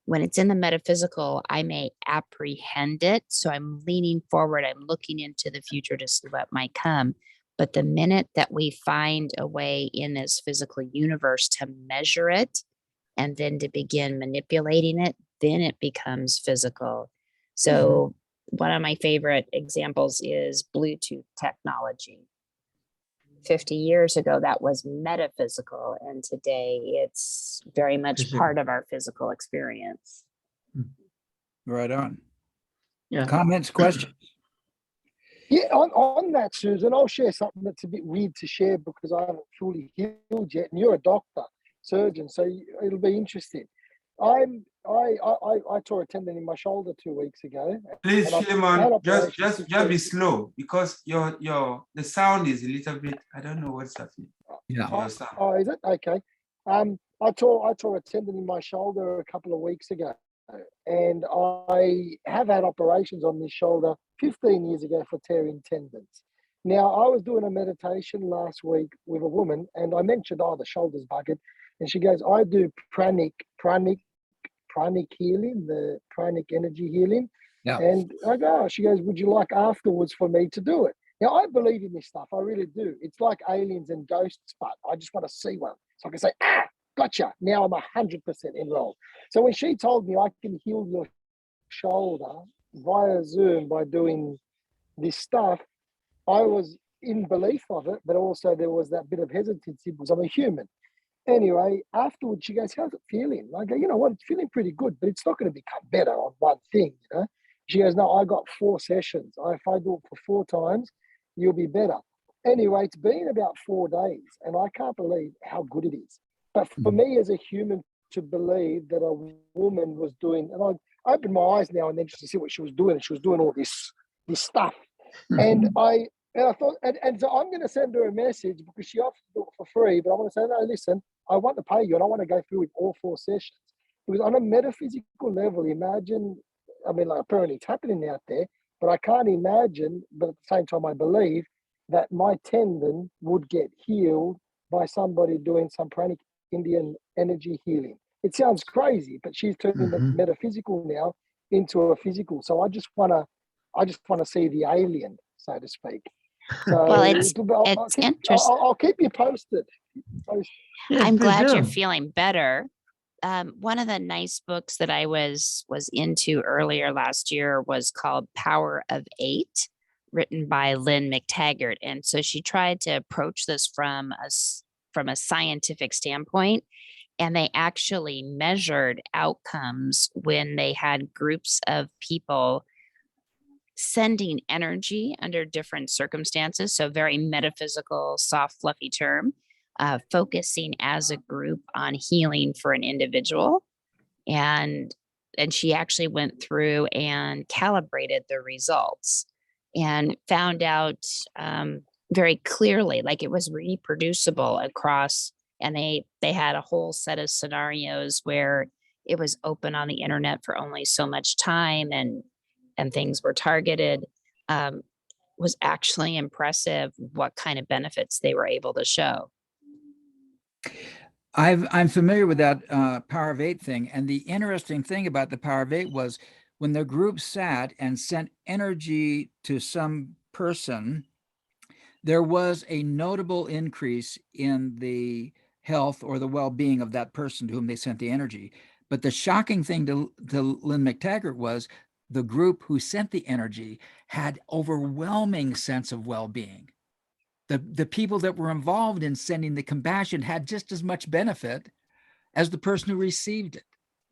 when it's in the metaphysical, I may apprehend it. So I'm leaning forward, I'm looking into the future to see what might come. But the minute that we find a way in this physical universe to measure it and then to begin manipulating it, then it becomes physical. So one of my favorite examples is Bluetooth technology. 50 years ago, that was metaphysical, and today it's very much Physical. part of our physical experience. Right on. Yeah. Comments, questions? Yeah, on that, Susan, I'll share something that's a bit weird to share because I haven't fully healed yet, and you're a doctor, surgeon, so it'll be interesting. I tore a tendon in my shoulder 2 weeks ago. Please, and I've Philemon, had just operations be 16 slow because the sound is a little bit, I don't know what's happening. Yeah. Your sound. Oh, is it? Okay. I tore a tendon in my shoulder a couple of weeks ago, and I have had operations on this shoulder 15 years ago for tearing tendons. Now, I was doing a meditation last week with a woman, and I mentioned, the shoulder's bugged, and she goes, I do pranic healing, the pranic energy healing. Yeah. And I go, she goes, would you like afterwards for me to do it? Now, I believe in this stuff. I really do. It's like aliens and ghosts, but I just want to see one. So I can say, gotcha. Now I'm 100% enrolled. So when she told me I can heal your shoulder via Zoom by doing this stuff, I was in belief of it, but also there was that bit of hesitancy because I'm a human. Anyway, afterwards, she goes, how's it feeling? I go, you know what, it's feeling pretty good, but it's not going to become better on one thing, She goes, no, I got 4 sessions. If I do it for 4 times, you'll be better. Anyway, it's been about 4 days, and I can't believe how good it is. But for me as a human to believe that a woman was doing, and I opened my eyes now and then just to see what she was doing, and she was doing all this stuff. And I thought, and so I'm going to send her a message because she offers to do it for free, but I want to say, no, listen, I want to pay you and I want to go through with all 4 sessions. Because on a metaphysical level, imagine, I mean, like apparently it's happening out there, but I can't imagine, but at the same time, I believe that my tendon would get healed by somebody doing some pranic Indian energy healing. It sounds crazy, but she's turning the metaphysical now into a physical. So I just want to see the alien, so to speak. So Well, it's I'll interesting. I'll keep you posted. Yes, I'm please glad you're do. feeling better. One of the nice books that I was into earlier last year was called Power of Eight, written by Lynn McTaggart. And so she tried to approach this from a scientific standpoint. And they actually measured outcomes when they had groups of people sending energy under different circumstances. So very metaphysical, soft, fluffy term. Focusing as a group on healing for an individual. And she actually went through and calibrated the results and found out very clearly, like it was reproducible across, and they had a whole set of scenarios where it was open on the internet for only so much time and things were targeted. Was actually impressive what kind of benefits they were able to show. I'm familiar with that Power of Eight thing. And the interesting thing about the Power of Eight was when the group sat and sent energy to some person, there was a notable increase in the health or the well-being of that person to whom they sent the energy. But the shocking thing to Lynn McTaggart was the group who sent the energy had overwhelming sense of well-being. The people that were involved in sending the compassion had just as much benefit as the person who received it.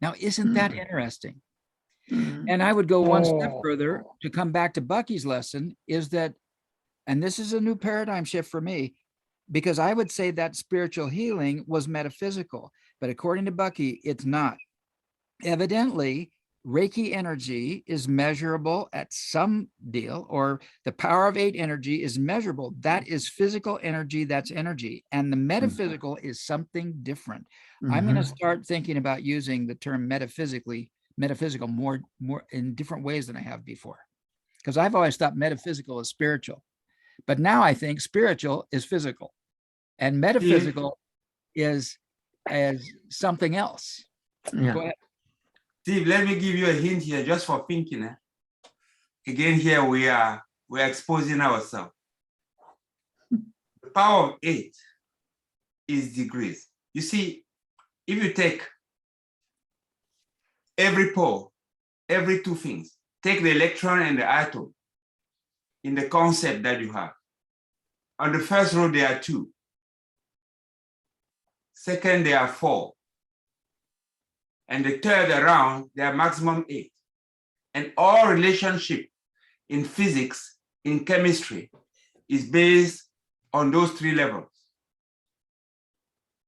Now, isn't that interesting? And I would go one step further to come back to Bucky's lesson is that, and this is a new paradigm shift for me, because I would say that spiritual healing was metaphysical, but according to Bucky, it's not. Evidently, Reiki energy is measurable at some deal, or the Power of Eight energy is measurable. That is physical energy, that's energy. And the metaphysical is something different. I'm going to start thinking about using the term metaphysical more in different ways than I have before. Because I've always thought metaphysical is spiritual. But now I think spiritual is physical. And metaphysical is something else. Yeah. Go ahead. Steve, let me give you a hint here just for thinking. Again, here we're exposing ourselves. The Power of Eight is degrees. You see, if you take every pole, every two things, take the electron and the atom in the concept that you have. On the first row, there are 2. Second, there are 4. And the third around, there are maximum 8. And all relationship in physics, in chemistry, is based on those 3 levels.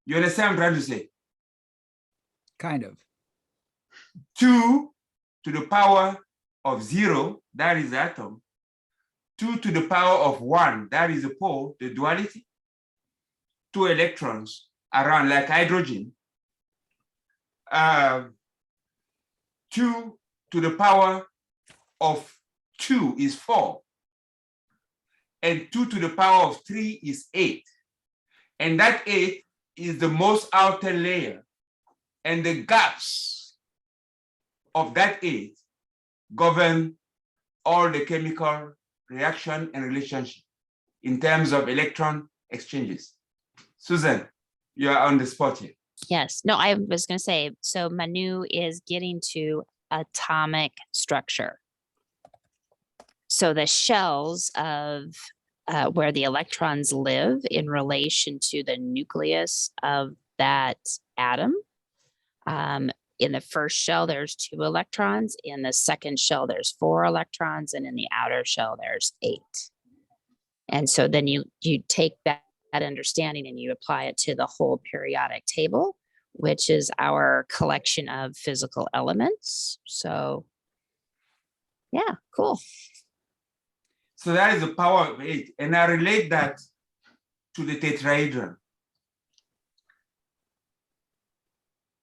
You understand what I'm trying to say? Kind of. 2 to the power of 0, that is atom. 2 to the power of 1, that is the pole, the duality. 2 electrons around like hydrogen. 2 to the power of 2 is 4. And 2 to the power of 3 is 8. And that 8 is the most outer layer. And the gaps of that 8 govern all the chemical reaction and relationship in terms of electron exchanges. Susan, you are on the spot here. Yes. No, I was going to say, so Manu is getting to atomic structure. So the shells of where the electrons live in relation to the nucleus of that atom. In the first shell, there's 2 electrons. In the second shell, there's 4 electrons. And in the outer shell, there's 8. And so then you take that understanding and you apply it to the whole periodic table, which is our collection of physical elements. So yeah, cool. So that is the power of 8. And I relate that to the tetrahedron.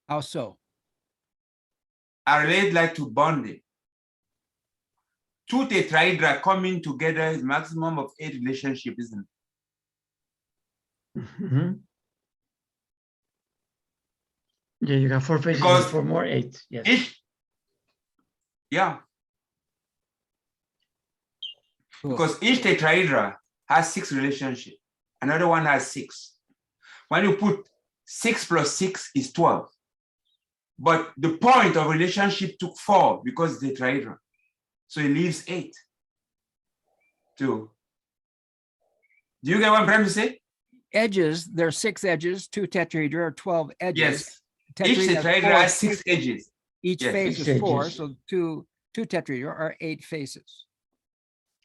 How so? I relate that to bonding. 2 tetrahedra coming together is maximum of 8 relationship, isn't it? Yeah, you got 4 faces Because and 4 more 8. Yes. Yeah. Cool. Because each tetrahedra has 6 relationships. Another one has 6. When you put 6 plus 6 is 12. But the point of relationship took 4 because it's a tetrahedron. So it leaves 8. 2. Do you get what I'm trying to say? Edges, there are 6 edges, 2 tetrahedra or 12 edges. Yes. Each Tetrahedra has tetrahedron 4 has 6 faces. edges. Each Yes, face each is 4, edges. so two tetrahedra are 8 faces.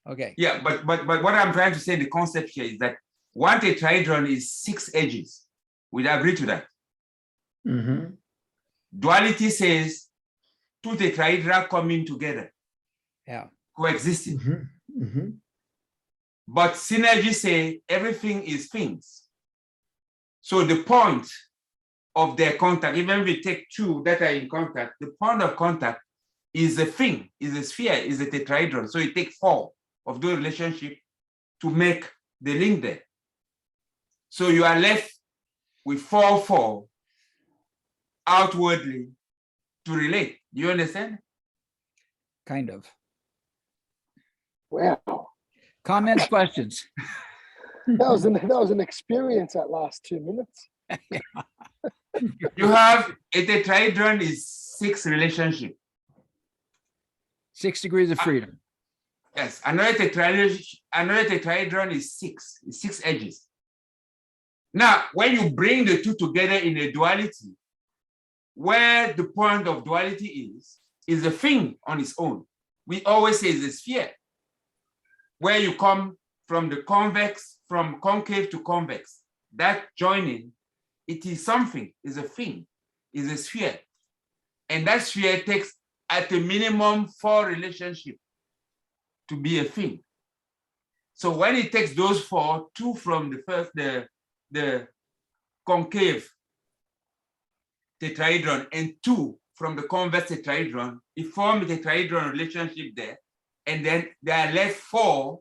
Okay, Yeah, but what I'm trying to say, the concept here is that one tetrahedron is 6 edges. We'd agree to that. Mm-hmm. Duality says 2 tetrahedra coming together, yeah, coexisting. Mm-hmm. Mm-hmm. But synergy say everything is things. So the point of their contact, even if we take 2 that are in contact, the point of contact is a thing, is a sphere, is a tetrahedron. So it takes 4 of those relationships to make the link there. So you are left with 4 outwardly to relate. Do you understand? kind of. Wow. Comments, questions? That was an experience that last 2 minutes. You have a tetrahedron is 6 relationships. 6 degrees of freedom. Yes, another tetrahedron is 6. It's 6 edges. Now, when you bring the 2 together in a duality, where the point of duality is a thing on its own. We always say it's a sphere, where you come from the convex, from concave to convex. That joining, it is something, is a thing, is a sphere. And that sphere takes at a minimum 4 relationships to be a thing. So when it takes those 4, 2 from the concave tetrahedron and 2 from the convex tetrahedron, it forms a tetrahedron relationship there. And then there are left 4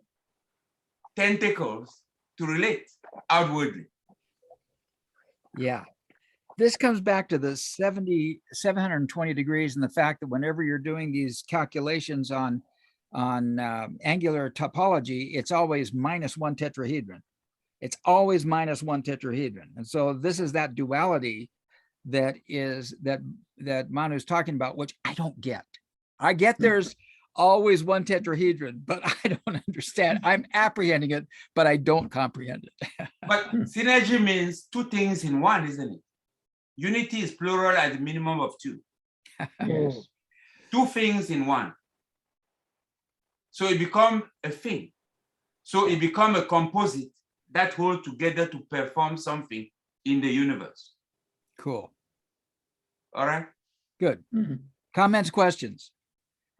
tentacles to relate outwardly. Yeah. This comes back to the 720 degrees and the fact that whenever you're doing these calculations on angular topology, it's always -1 tetrahedron. It's always -1 tetrahedron. And so this is that duality that Manu's talking about, which I don't get. I get there's always 1 tetrahedron, but I don't understand. I'm apprehending it, but I don't comprehend it. But synergy means 2 things in 1, isn't it? Unity is plural at the minimum of 2. Yes. 2 things in 1. So it becomes a thing. So it becomes a composite that hold together to perform something in the universe. Cool. All right. Good. Mhm. Comments, questions?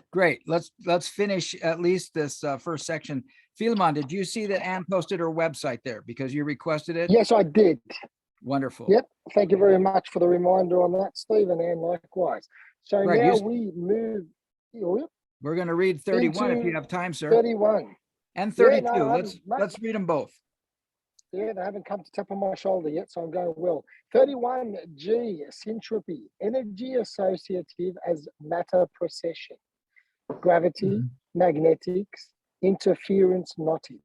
Great. Let's finish at least this first section. Philemon, did you see that Anne posted her website there because you requested it? Yes, I did. Wonderful. Yep. Thank you very much for the reminder on that, Stephen, and likewise. So Right, now you- we move We're going to read 31 if you Into have time, sir. 31. And Yeah, 32. no, Let's read them both. Yeah, they haven't come to tap on my shoulder yet, so I'm going well. 31G, syntropy, energy associative as matter precession, gravity, magnetics, interference knotting.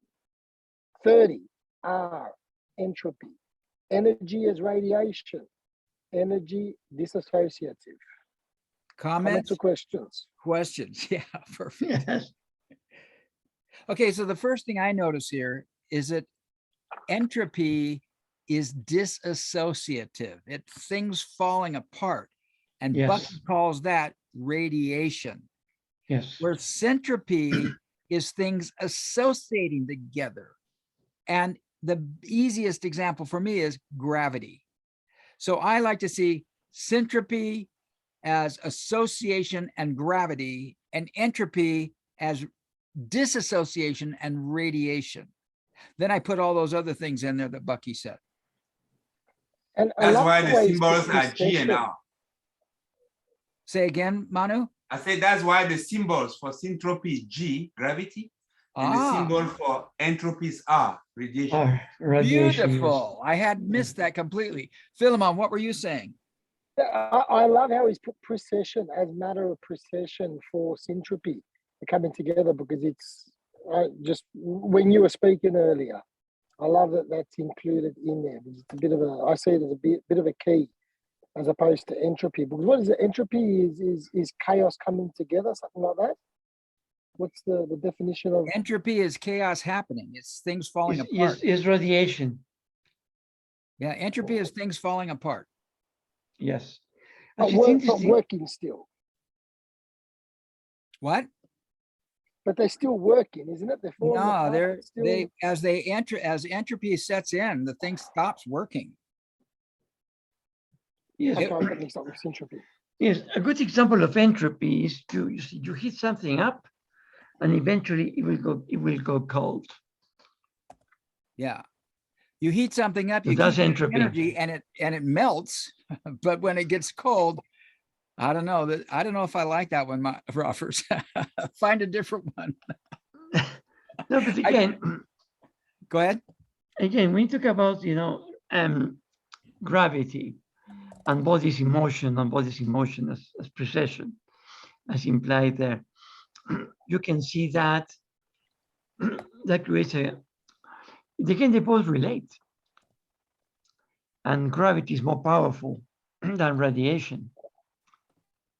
30R, entropy, energy as radiation, energy dissociative. Comments Comments, or questions? questions. Yeah, perfect. Yes. Okay, so the first thing I notice here is that entropy is disassociative. It's things falling apart. And Yes. Bucky calls that radiation. Yes. Where syntropy is things associating together. And the easiest example for me is gravity. So I like to see syntropy as association and gravity, and entropy as disassociation and radiation. Then I put all those other things in there that Bucky said. And I That's love why the the way symbols it's are G and precession. R. Say again, Manu? I say that's why the symbols for syntropy is G, gravity, and the symbol for entropy is R, radiation. Radiation. Yes. Beautiful. I had missed that completely. Philemon, what were you saying? I love how he's put precession as matter of precession for syntropy coming together, because it's just when you were speaking earlier, I love that that's included in there. It's a bit of a, I see it as a bit of a key as opposed to entropy. Because what is it? Entropy is chaos coming together, something like that. What's the definition of Entropy is chaos happening. It's things falling apart. Is radiation. Yeah, entropy is things falling apart. Yes. but Actually, it's interesting. working still? What? But they're still working, isn't it? They're falling No, apart, they're but still. as entropy sets in, the thing stops working. Yes. Okay, I got mixed up with entropy. Yes, a good example of entropy is you heat something up, and eventually it will go cold. Yeah. You heat something up, So you that's keep entropy. energy and it melts, but when it gets cold, I don't know if I like that one, Roffers. Find a different one. No, but again, Go ahead. when you talk about, gravity and body's emotion as precession, as implied there, you can see that that creates they both relate. And gravity is more powerful than radiation,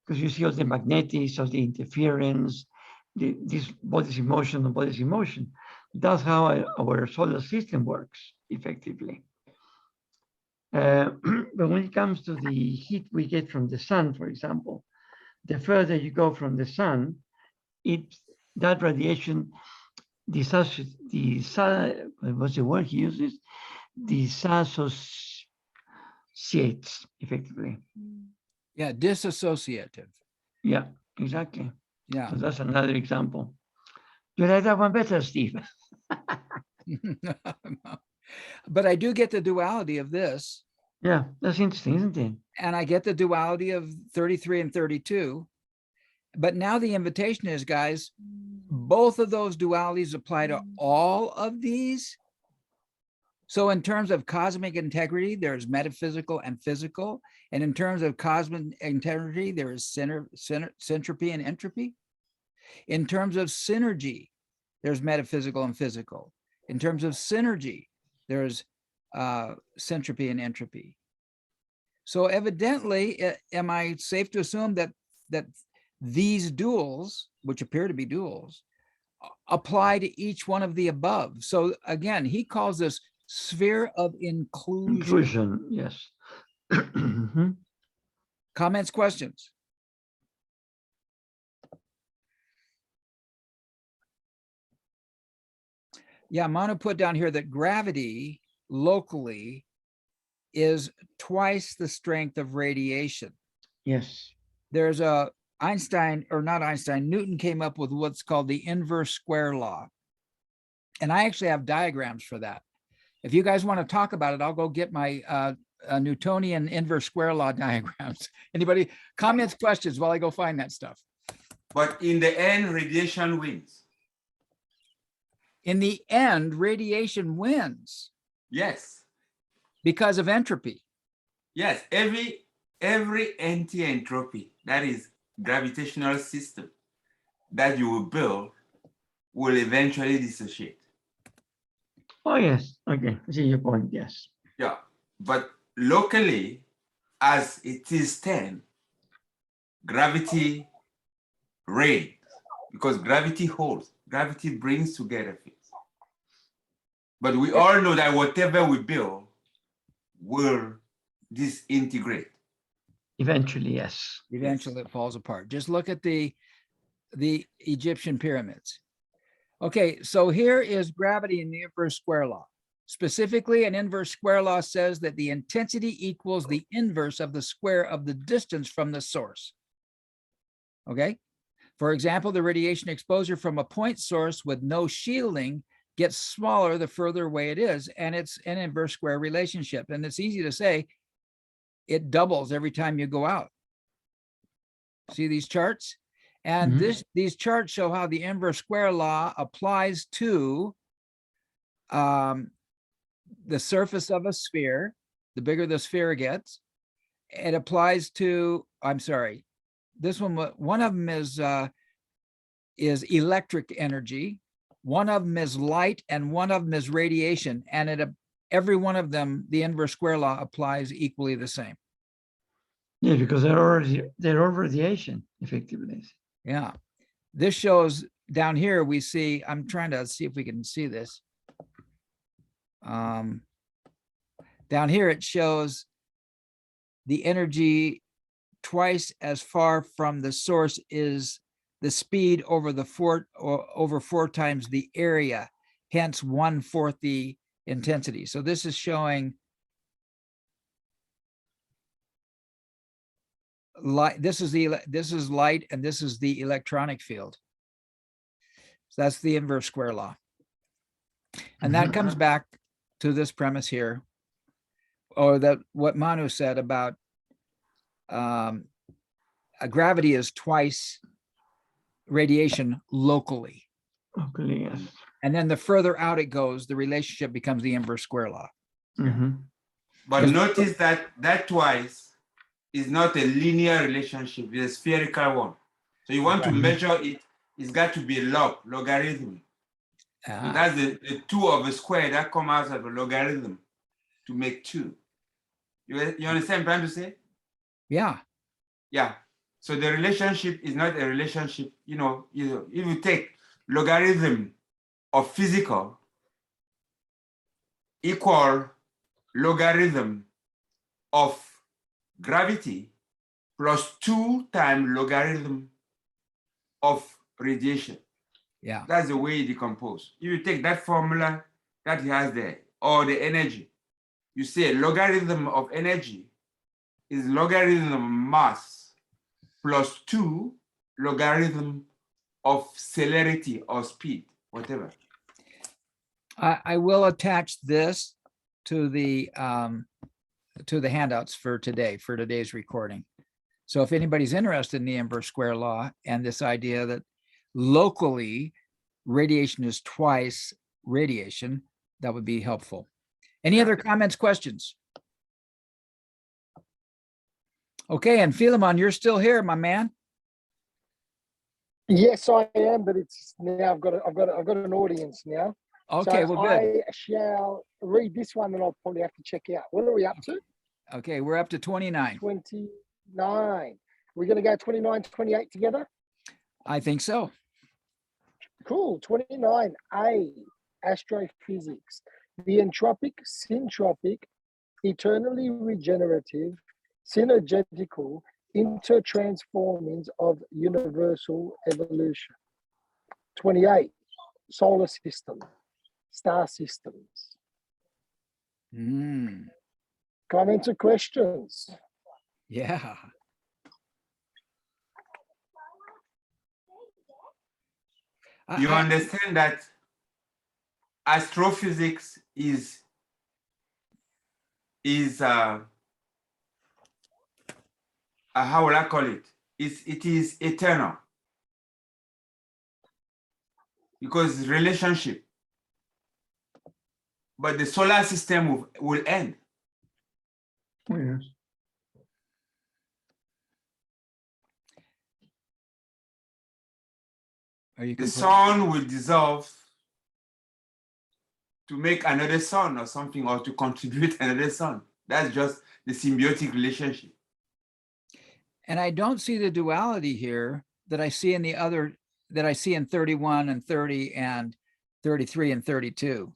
because you see all the magnetics, all the interference, this body's emotion. That's how our solar system works effectively. But when it comes to the heat we get from the sun, for example, the further you go from the sun, that radiation what's the word he uses? Disassociates effectively. Yeah, disassociative. Yeah, exactly. Yeah. So that's another example. You like that one better, Steve? But I do get the duality of this. Yeah, that's interesting, isn't it? And I get the duality of 33 and 32. But now the invitation is, guys, both of those dualities apply to all of these. So in terms of cosmic integrity, there's metaphysical and physical. And in terms of cosmic integrity, there is syntropy and entropy. In terms of synergy, there's metaphysical and physical. In terms of synergy, there's syntropy and entropy. So evidently, am I safe to assume that these duals, which appear to be duals, apply to each one of the above? So again, he calls this sphere of inclusion. Inclusion, yes. Comments, questions? Yeah, Manu put down here that gravity locally is twice the strength of radiation. Yes. There's Newton came up with what's called the inverse square law. And I actually have diagrams for that. If you guys want to talk about it, I'll go get my Newtonian inverse square law diagrams. Anybody comments, questions while I go find that stuff? But in the end, radiation wins. In the end, radiation wins. Yes. Because of entropy. Yes. Every anti-entropy, that is gravitational system that you will build, will eventually dissociate. Oh, yes. Okay. I see your point. Yes. Yeah. But locally, as it is 10, gravity reigns, because gravity holds. Gravity brings together things. But we all know that whatever we build will disintegrate. Eventually, yes. Eventually it falls apart. Just look at the Egyptian pyramids. Okay, so here is gravity in the inverse square law. Specifically, an inverse square law says that the intensity equals the inverse of the square of the distance from the source. Okay? For example, the radiation exposure from a point source with no shielding gets smaller the further away it is, and it's an inverse square relationship. And it's easy to say, it doubles every time you go out. See these charts? And these charts show how the inverse square law applies to the surface of a sphere. The bigger the sphere gets, it applies to, I'm sorry, this one of them is electric energy. One of them is light and one of them is radiation. And every one of them, the inverse square law applies equally the same. Yeah, because they're all radiation, effectively. Yeah. This shows down here, we see, I'm trying to see if we can see this. Down here, it shows the energy twice as far from the source is the speed over over 4 times the area, hence 1/4 the intensity. So this is showing light. This is light, and this is the electronic field. So that's the inverse square law. And that comes back to this premise here, or that what Manu said about gravity is twice radiation locally. Okay, yes. And then the further out it goes, the relationship becomes the inverse square law. But notice that twice is not a linear relationship, it's a spherical one. So you want to measure it, it's got to be a logarithm. So that's the 2 of a square that comes out of a logarithm to make 2. You understand what I'm trying to say? Yeah. Yeah. So the relationship is not a relationship, if you take logarithm of physical equal logarithm of gravity plus 2 times logarithm of radiation. Yeah. That's the way it decomposes. If you take that formula that he has there, or the energy, you say logarithm of energy is logarithm of mass plus 2 logarithm of celerity or speed, whatever. I will attach this to the handouts for today's recording. So if anybody's interested in the inverse square law and this idea that locally radiation is twice radiation, that would be helpful. Any other comments, questions? Okay, and Philemon, you're still here, my man. Yes, I am, but it's now I've got an audience now. Okay, so well, good. I shall read this one, and I'll probably have to check out. What are we up to? Okay, we're up to 29. 29. We're going to go 29, 28 together? I think so. Cool. 29A, astrophysics. The entropic, syntropic, eternally regenerative, synergetical intertransformings of universal evolution. 28, solar system, star systems. Comments or questions? Yeah. You understand that astrophysics is how will I call it? It is eternal because it's relationship. But the solar system will end. Yes. The sun will dissolve to make another sun or something, or to contribute another sun. That's just the symbiotic relationship. And I don't see the duality here that I see in that I see in 31 and 30 and 33 and 32.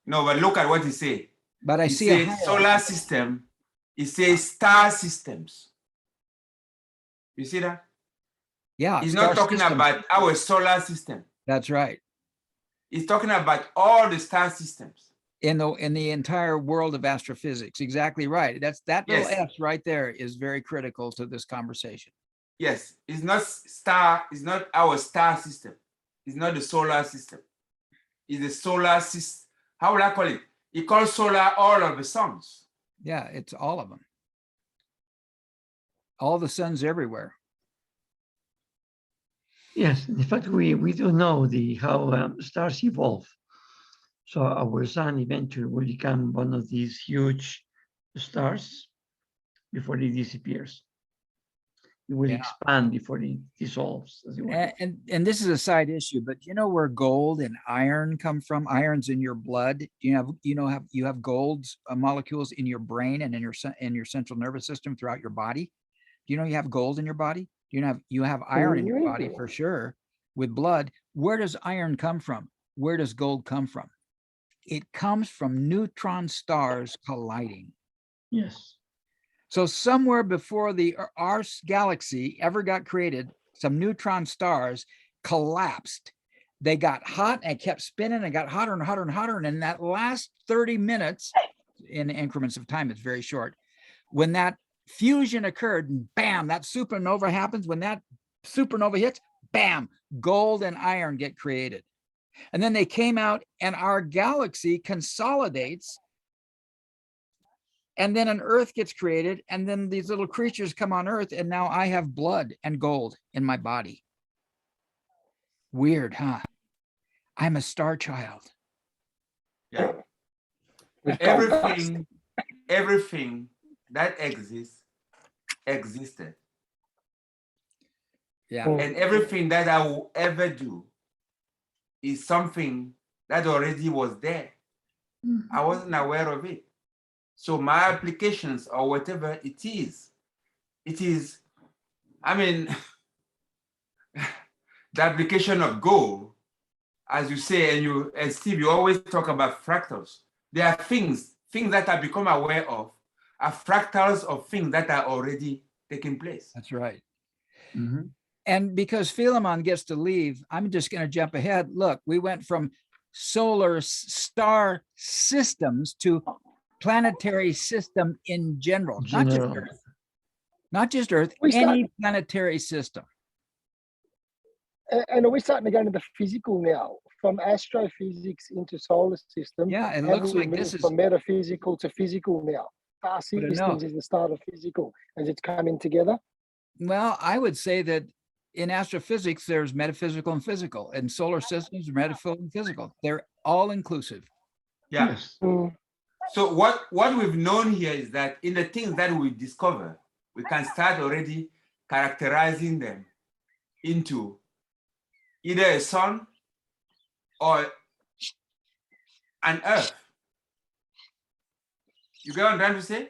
No, but look at what he said. But I he see said solar system, he says star systems. You see that? Yeah. He's not talking about our solar system. That's right. He's talking about all the star systems. In the entire world of astrophysics. Exactly right. That little S right there is very critical to this conversation. Yes, it's not our star system. It's not the solar system. It's the solar system. How would I call it? He calls solar all of the suns. Yeah, it's all of them. All the suns everywhere. Yes, in fact, we do know how stars evolve. So our sun eventually will become one of these huge stars before it disappears. it will Yeah. expand before it dissolves. As it were. And this is a side issue, but you know where gold and iron come from? Iron's in your blood. You have gold's molecules in your brain and in your central nervous system throughout your body. Do you know you have gold in your body? You have iron in your body for sure with blood. Where does iron come from? Where does gold come from? It comes from neutron stars colliding. Yes. So somewhere before our galaxy ever got created, some neutron stars collapsed. They got hot and kept spinning and got hotter and hotter and hotter. And in that last 30 minutes, in increments of time, it's very short, when that fusion occurred, and bam, that supernova happens. When that supernova hits, bam, gold and iron get created. And then they came out and our galaxy consolidates. And then an Earth gets created, and then these little creatures come on Earth, and now I have blood and gold in my body. Weird, huh? I'm a star child. Yeah. Everything that existed. Yeah. And everything that I will ever do is something that already was there. I wasn't aware of it. So my applications or whatever it is, I mean, the application of gold, as you say, and Steve, you always talk about fractals. There are things that I become aware of are fractals of things that are already taking place. That's right. And because Philemon gets to leave, I'm just going to jump ahead. Look, we went from solar star systems to planetary system in general, not just Earth, any planetary system. And are we starting to go into the physical now, from astrophysics into solar system? Yeah, it Have looks we like this moved is from metaphysical to physical now? Star I don't know. systems is the start of physical as it's coming together. Well, I would say that in astrophysics, there's metaphysical and physical, and solar systems are metaphysical and physical. They're all inclusive. Yeah. Yes. So what we've known here is that in the things that we discover, we can start already characterizing them into either a sun or an earth. You get what I'm trying to say?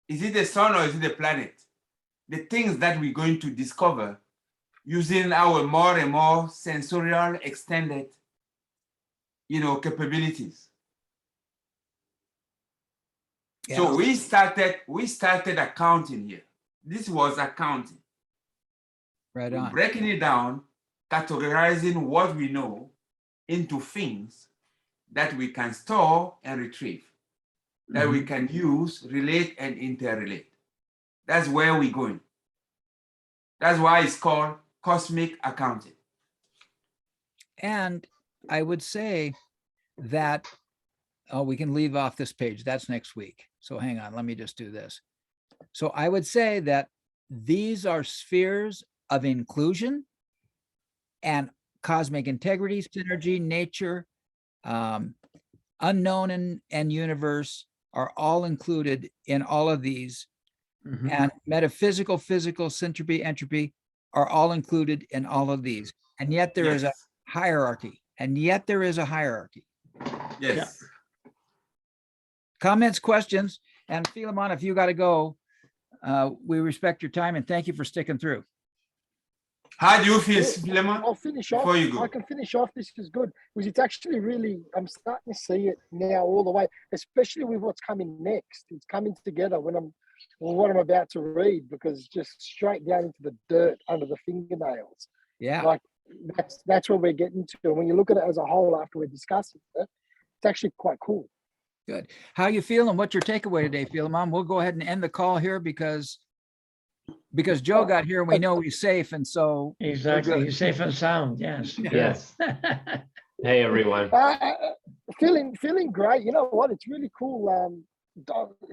Is it the sun or is it the planet? The things that we're going to discover using our more and more sensorial extended, capabilities. Yeah. So we started accounting here. This was accounting. Right We're on. breaking it down, categorizing what we know into things that we can store and retrieve, that we can use, relate, and interrelate. That's where we're going. That's why it's called cosmic accounting. And I would say that, we can leave off this page. That's next week. So hang on, let me just do this. So I would say that these are spheres of inclusion and cosmic integrity, synergy, nature, unknown and universe are all included in all of these. And metaphysical, physical, syntropy, entropy are all included in all of these. And yet there is a hierarchy. Yes. Comments, questions, and Philemon, if you got to go, we respect your time and thank you for sticking through. How do you feel, Philemon? I'll finish off. Before you go. I can finish off. This is good because it's actually really, I'm starting to see it now all the way, especially with what's coming next. It's coming together what I'm about to read, because just straight down into the dirt under the fingernails. Yeah. Like that's where we're getting to. And when you look at it as a whole after we're discussing it, it's actually quite cool. Good. How you feeling? What's your takeaway today, Philemon? We'll go ahead and end the call here because Joe got here and we know he's safe. And so Exactly. He's safe and sound. Yes. Yes. Hey, everyone. Feeling great. You know what? It's really cool.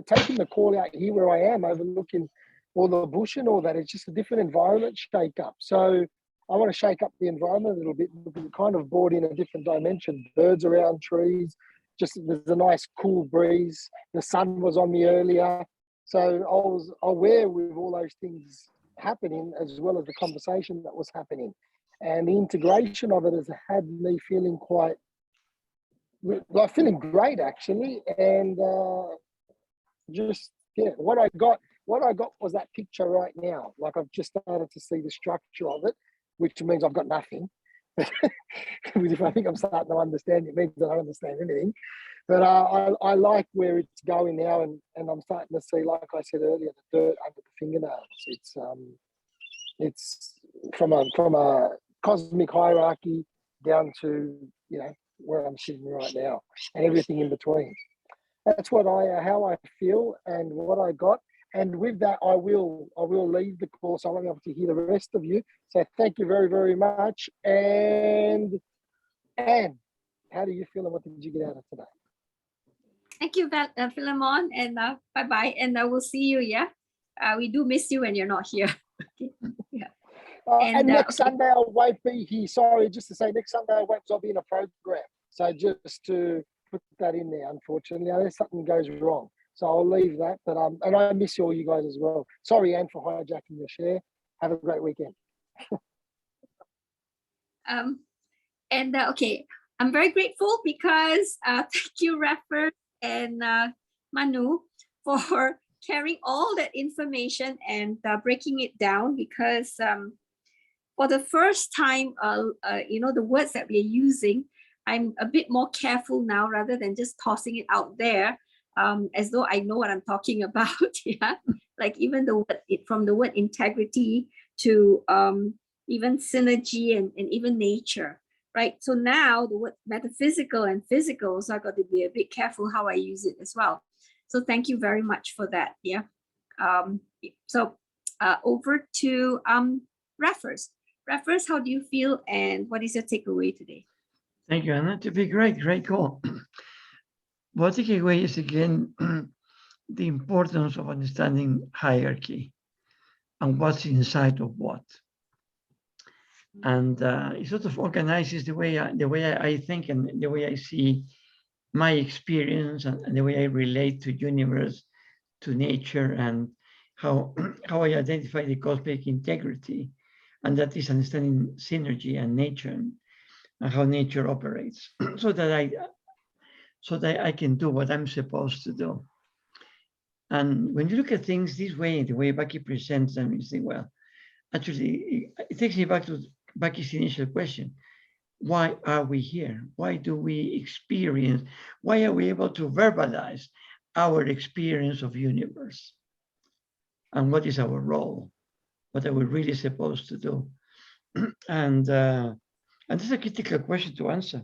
Taking the call out here where I am, overlooking all the bush and all that. It's just a different environment shake up. So I want to shake up the environment a little bit because it kind of brought in a different dimension. Birds around, trees. Just there's a nice cool breeze. The sun was on me earlier. So I was aware with all those things happening, as well as the conversation that was happening. And the integration of it has had me feeling quite, like feeling great actually. And just, yeah, what I got was that picture right now. Like I've just started to see the structure of it, which means I've got nothing. If I think I'm starting to understand, it means I don't understand anything. But I like where it's going now, and I'm starting to see, like I said earlier, the dirt under the fingernails. It's from a cosmic hierarchy down to, you know, where I'm sitting right now, and everything in between. That's how I feel and what I got. And with that, I will leave the call, so I won't be able to hear the rest of you. So thank you very, very much. And Anne, how do you feel, and what did you get out of today? Thank you, Philemon, and bye-bye. And I will see you, yeah? We do miss you when you're not here. Okay. Yeah. And next Sunday I won't be here. Sorry, just to say, next Sunday I won't, I'll be in a program. So just to put that in there, unfortunately, unless something goes wrong. So I'll leave that. But and I miss all you guys as well. Sorry, Anne, for hijacking your share. Have a great weekend. Okay, I'm very grateful because thank you, Rafa and Manu, for carrying all that information and breaking it down, because for the first time, you know, the words that we're using, I'm a bit more careful now rather than just tossing it out there as though I know what I'm talking about. Yeah, like even the word, from the word integrity to even synergy and even nature, right? So now the word metaphysical and physical, so I got to be a bit careful how I use it as well. So thank you very much for that. Yeah. So over to Raffers. Raffers, how do you feel, and what is your takeaway today? Thank you, Anna. To be great call. What takeaway is again the importance of understanding hierarchy and what's inside of what, and it sort of organizes the way I think and the way I see my experience and the way I relate to universe, to nature, and how I identify the cosmic integrity, and that is understanding synergy and nature and how nature operates, so that I can do what I'm supposed to do. And when you look at things this way, the way Bucky presents them, you think, well, actually, it takes me back to Bucky's initial question. Why are we here? Why do we experience? Why are we able to verbalize our experience of universe? And what is our role? What are we really supposed to do? And this is a critical question to answer.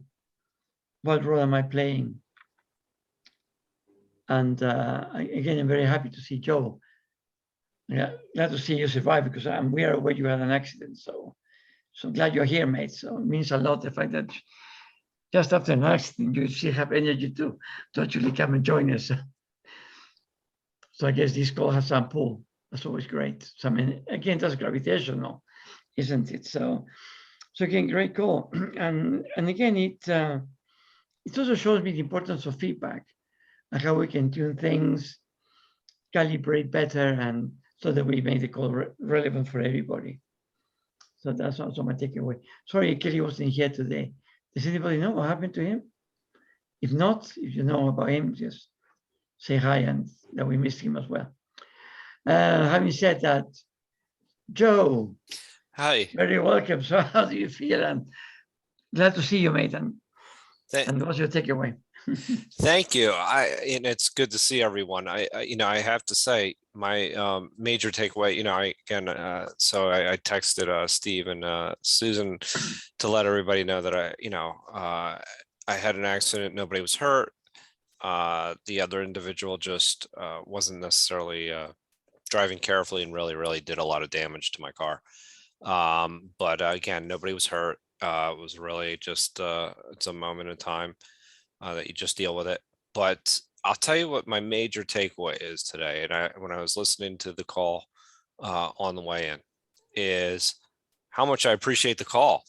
What role am I playing? And again, I'm very happy to see Joe. Yeah, glad to see you survive, because we are aware you had an accident. So glad you're here, mate. So it means a lot, the fact that just after an accident, you still have energy to actually come and join us. So I guess this call has some pull. That's always great. So I mean, again, that's gravitational, isn't it? So again, great call. And again, it also shows me the importance of feedback and how we can tune things, calibrate better, and so that we make the call relevant for everybody. So that's also my takeaway. Sorry, Kelly wasn't here today. Does anybody know what happened to him? If not, if you know about him, just say hi and that we missed him as well. Having said that, Joe. Hi. Very welcome. So how do you feel? And glad to see you, mate. And what's your takeaway? Thank you. And it's good to see everyone. I have to say my major takeaway, so I texted Steve and Susan to let everybody know that I had an accident. Nobody was hurt. The other individual just wasn't necessarily driving carefully and really did a lot of damage to my car. But again, nobody was hurt. It was really just it's a moment in time that you just deal with it. But I'll tell you what my major takeaway is today, and when I was listening to the call on the way in, is how much I appreciate the call.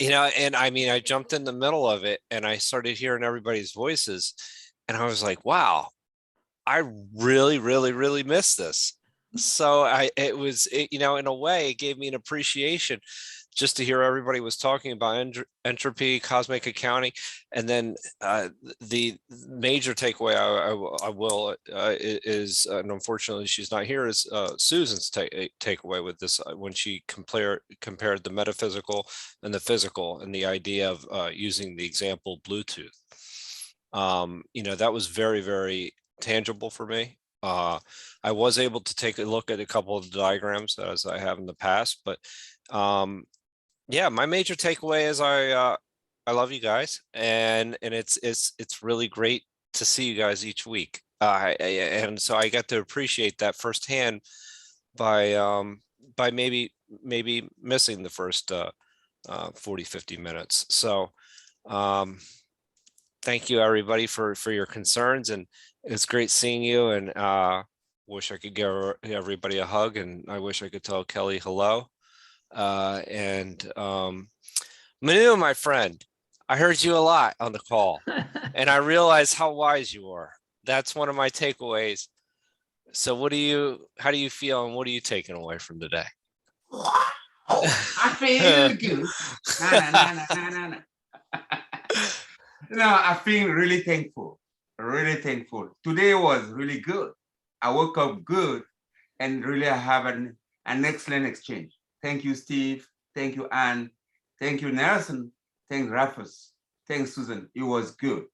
And I mean, I jumped in the middle of it and I started hearing everybody's voices, and I was like, wow, I really miss this. So you know, in a way, it gave me an appreciation just to hear everybody was talking about entropy, cosmic accounting, and then the major takeaway I will is, and unfortunately she's not here, is Susan's takeaway with this when she compared the metaphysical and the physical, and the idea of using the example Bluetooth. You know, that was very, very tangible for me. I was able to take a look at a couple of the diagrams as I have in the past, but yeah, my major takeaway is I love you guys, and it's really great to see you guys each week. And so I got to appreciate that firsthand by maybe missing the first 40-50 minutes. So thank you everybody for your concerns, and it's great seeing you, and wish I could give everybody a hug, and I wish I could tell Kelly hello. Manu, my friend, I heard you a lot on the call, and I realized how wise you are. That's one of my takeaways. So how do you feel, and what are you taking away from today? I feel good. No, I feel really thankful. Really thankful. Today was really good. I woke up good, and really I have an excellent exchange. Thank you, Steve. Thank you, Anne. Thank you, Nelson. Thanks, Rufus. Thanks, Susan. It was good.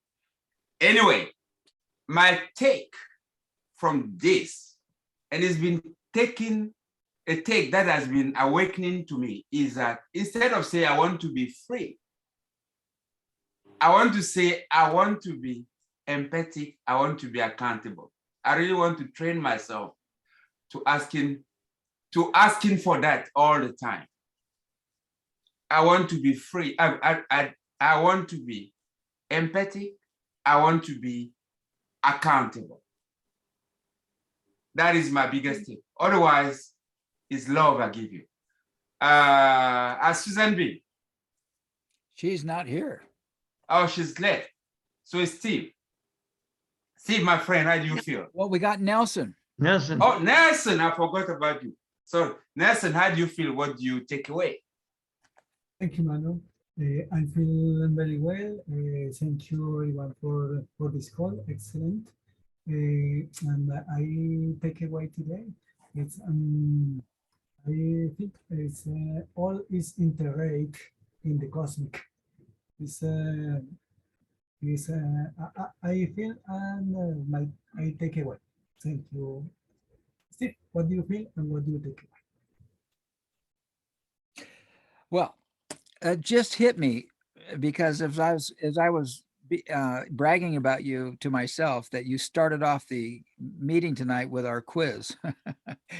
Anyway, my take from this, and it's been a take that has been awakening to me, is that instead of saying I want to be free, I want to say I want to be empathic, I want to be accountable. I really want to train myself to asking for that all the time. I want to be free. I want to be empathic. I want to be accountable. That is my biggest tip. Otherwise, it's love I give you. Susan B. She's not here. Oh, she's left. So it's Steve. Steve, my friend, how do you feel? Well, we got Nelson. Nelson. Oh, Nelson, I forgot about you. So, Nelson, how do you feel? What do you take away? Thank you, Manu. I feel very well. Thank you, everyone, for this call. Excellent. And I take away today. It's I think it's all is integrated in the cosmic. I feel, and I take away. Thank you, Steve. What do you feel, and what do you take away? Well, it just hit me because as I was bragging about you to myself, that you started off the meeting tonight with our quiz,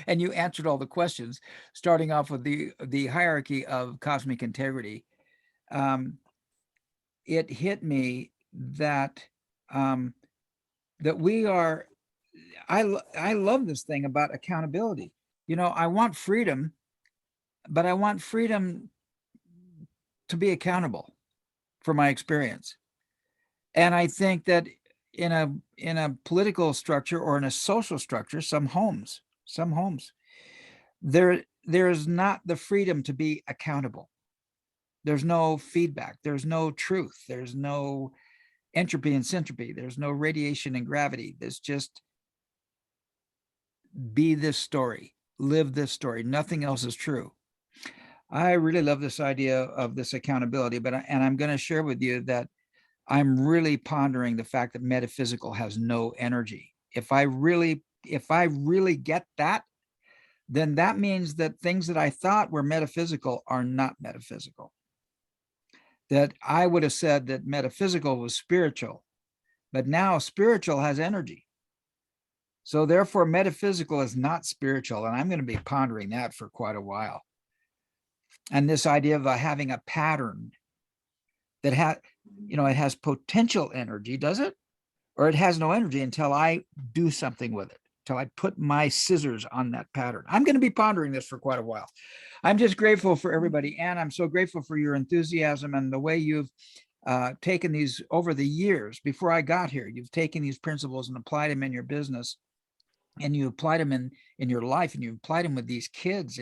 and you answered all the questions, starting off with the hierarchy of cosmic integrity. It hit me that that we are. I love this thing about accountability. You know, I want freedom, but I want freedom to be accountable for my experience. And I think that in a political structure or in a social structure, some homes, there is not the freedom to be accountable. There's no feedback. There's no truth. There's no entropy and syntropy. There's no radiation and gravity. There's just be this story, live this story. Nothing else is true. I really love this idea of this accountability, and I'm going to share with you that I'm really pondering the fact that metaphysical has no energy. If I really get that, then that means that things that I thought were metaphysical are not metaphysical. That I would have said that metaphysical was spiritual, but now spiritual has energy. So therefore metaphysical is not spiritual, and I'm going to be pondering that for quite a while. And this idea of having a pattern that it has potential energy, does it? Or it has no energy until I do something with it, until I put my scissors on that pattern. I'm going to be pondering this for quite a while. I'm just grateful for everybody. And I'm so grateful for your enthusiasm and the way you've taken these over the years before I got here. You've taken these principles and applied them in your business. and you applied them in your life, and you applied them with these kids,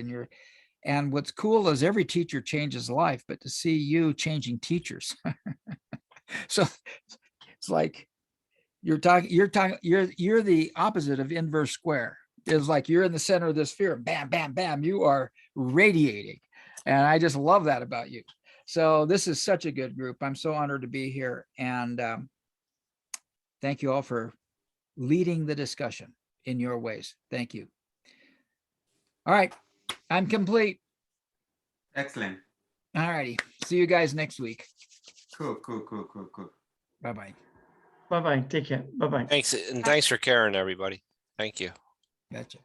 and what's cool is every teacher changes life, but to see you changing teachers. So it's like you're the opposite of inverse square. It's like you're in the center of this sphere, bam, bam, bam, you are radiating. And I just love that about you. So this is such a good group. I'm so honored to be here. And thank you all for leading the discussion in your ways. Thank you. All right, I'm complete. Excellent. All righty. See you guys next week. Cool. Bye-bye. Bye-bye. Take care. Bye-bye. Thanks, and thanks for caring, everybody. Thank you. Gotcha.